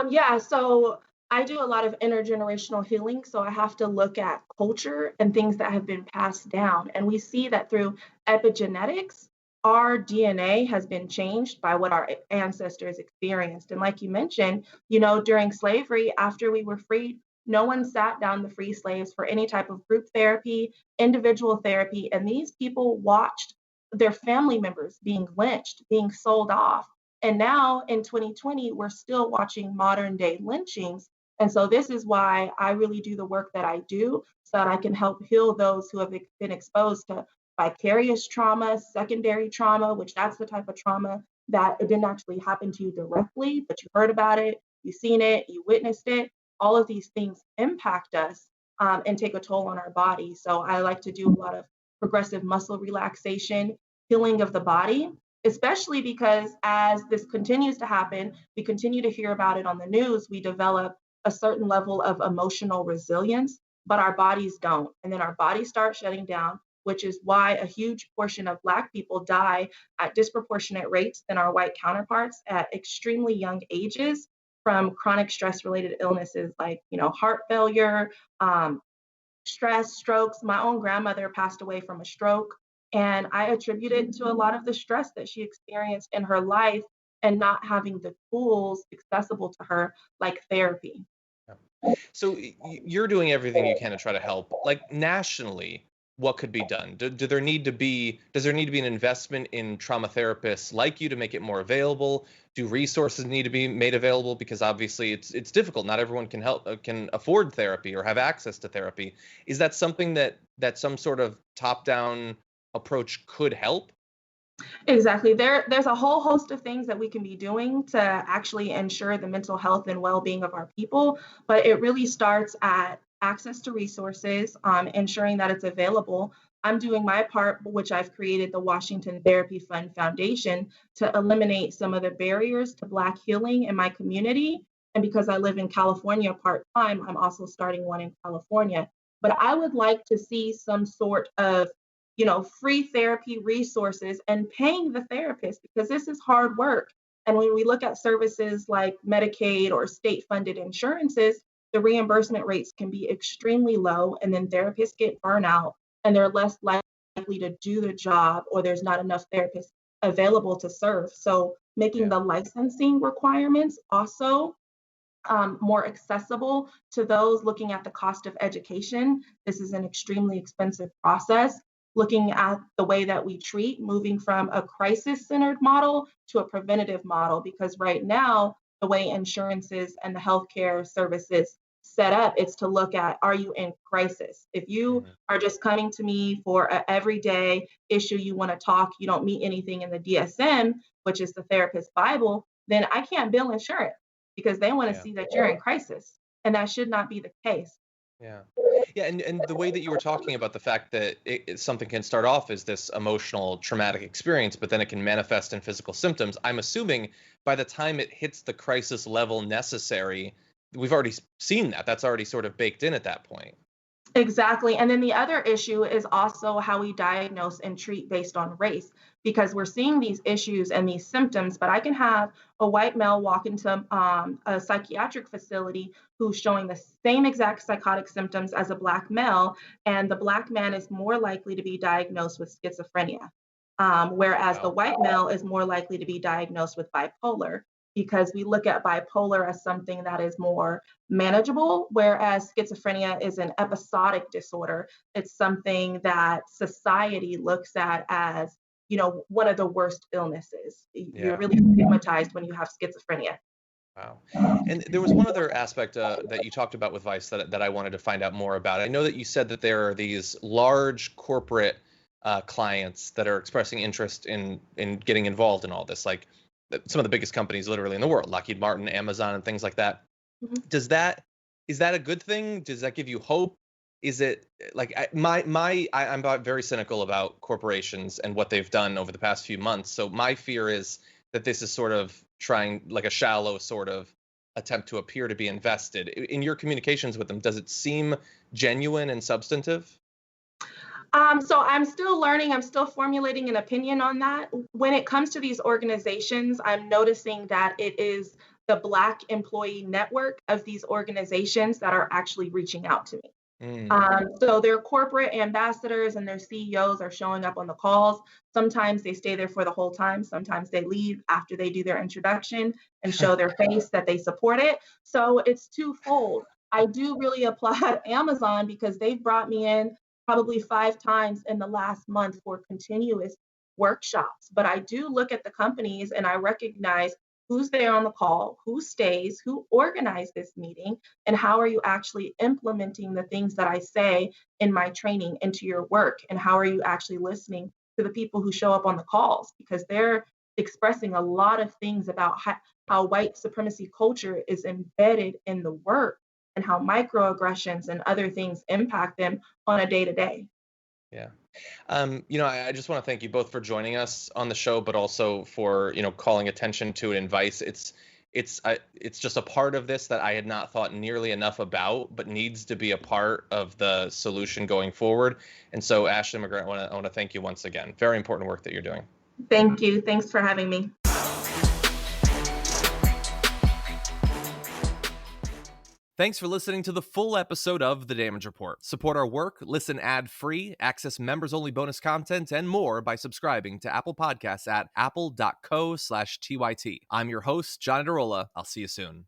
Yeah, so I do a lot of intergenerational healing. So I have to look at culture and things that have been passed down. And we see that through epigenetics, our DNA has been changed by what our ancestors experienced. And like you mentioned, during slavery, after we were freed, no one sat down the free slaves for any type of group therapy, individual therapy. And these people watched their family members being lynched, being sold off. And now in 2020, we're still watching modern day lynchings. And so this is why I really do the work that I do so that I can help heal those who have been exposed to vicarious trauma, secondary trauma, which that's the type of trauma that it didn't actually happen to you directly, but you heard about it, you seen it, you witnessed it. All of these things impact us and take a toll on our body. So I like to do a lot of progressive muscle relaxation, healing of the body, especially because as this continues to happen, we continue to hear about it on the news, we develop a certain level of emotional resilience, but our bodies don't. And then our bodies start shutting down, which is why a huge portion of Black people die at disproportionate rates than our white counterparts at extremely young ages from chronic stress related illnesses like, heart failure, stress, strokes. My own grandmother passed away from a stroke, and I attribute it to a lot of the stress that she experienced in her life and not having the tools accessible to her, like therapy. So you're doing everything you can to try to help. Like nationally, what could be done? Does there need to be an investment in trauma therapists like you to make it more available? Do resources need to be made available? Because obviously it's difficult. Not everyone can afford therapy or have access to therapy. Is that something that some sort of top-down approach could help? Exactly. There's a whole host of things that we can be doing to actually ensure the mental health and well-being of our people, but it really starts at access to resources, ensuring that it's available. I'm doing my part, which I've created the Washington Therapy Fund Foundation to eliminate some of the barriers to Black healing in my community. And because I live in California part-time, I'm also starting one in California. But I would like to see some sort of free therapy resources and paying the therapist, because this is hard work. And when we look at services like Medicaid or state-funded insurances, the reimbursement rates can be extremely low, and then therapists get burnout and they're less likely to do the job, or there's not enough therapists available to serve. So making the licensing requirements also more accessible to those looking at the cost of education. This is an extremely expensive process. Looking at the way that we treat, moving from a crisis-centered model to a preventative model, because right now, the way insurances and the healthcare services set up, it's to look at, are you in crisis? If you are just coming to me for an everyday issue, you want to talk, you don't meet anything in the DSM, which is the therapist Bible, then I can't bill insurance because they want to see that you're in crisis. And that should not be the case. Yeah, and the way that you were talking about the fact that something can start off as this emotional, traumatic experience, but then it can manifest in physical symptoms. I'm assuming by the time it hits the crisis level necessary, we've already seen that. That's already sort of baked in at that point. Exactly. And then the other issue is also how we diagnose and treat based on race, because we're seeing these issues and these symptoms, but I can have a white male walk into a psychiatric facility who's showing the same exact psychotic symptoms as a Black male, and the Black man is more likely to be diagnosed with schizophrenia, whereas the white male is more likely to be diagnosed with bipolar, because we look at bipolar as something that is more manageable, whereas schizophrenia is an episodic disorder. It's something that society looks at as, one of the worst illnesses. You're really stigmatized when you have schizophrenia. Wow. And there was one other aspect that you talked about with Vice that I wanted to find out more about. I know that you said that there are these large corporate clients that are expressing interest in getting involved in all this, like some of the biggest companies literally in the world, Lockheed Martin, Amazon, and things like that. Mm-hmm. Is that a good thing? Does that give you hope? Is it like I'm very cynical about corporations and what they've done over the past few months. So my fear is that this is sort of trying like a shallow sort of attempt to appear to be invested. In your communications with them, does it seem genuine and substantive? So I'm still learning. I'm still formulating an opinion on that. When it comes to these organizations, I'm noticing that it is the Black employee network of these organizations that are actually reaching out to me. So their corporate ambassadors and their CEOs are showing up on the calls. Sometimes they stay there for the whole time. Sometimes they leave after they do their introduction and show their face that they support it. So it's twofold. I do really applaud Amazon because they've brought me in probably 5 times in the last month for continuous workshops. But I do look at the companies and I recognize who's there on the call, who stays, who organized this meeting, and how are you actually implementing the things that I say in my training into your work, and how are you actually listening to the people who show up on the calls, because they're expressing a lot of things about how white supremacy culture is embedded in the work and how microaggressions and other things impact them on a day-to-day. Yeah. I just want to thank you both for joining us on the show, but also for, calling attention to it in Vice. It's just a part of this that I had not thought nearly enough about, but needs to be a part of the solution going forward. And so, Ashley McGirt, I want to thank you once again. Very important work that you're doing. Thank you. Thanks for having me. Thanks for listening to the full episode of The Damage Report. Support our work, listen ad-free, access members-only bonus content, and more by subscribing to Apple Podcasts at apple.co/TYT. I'm your host, John Adarola. I'll see you soon.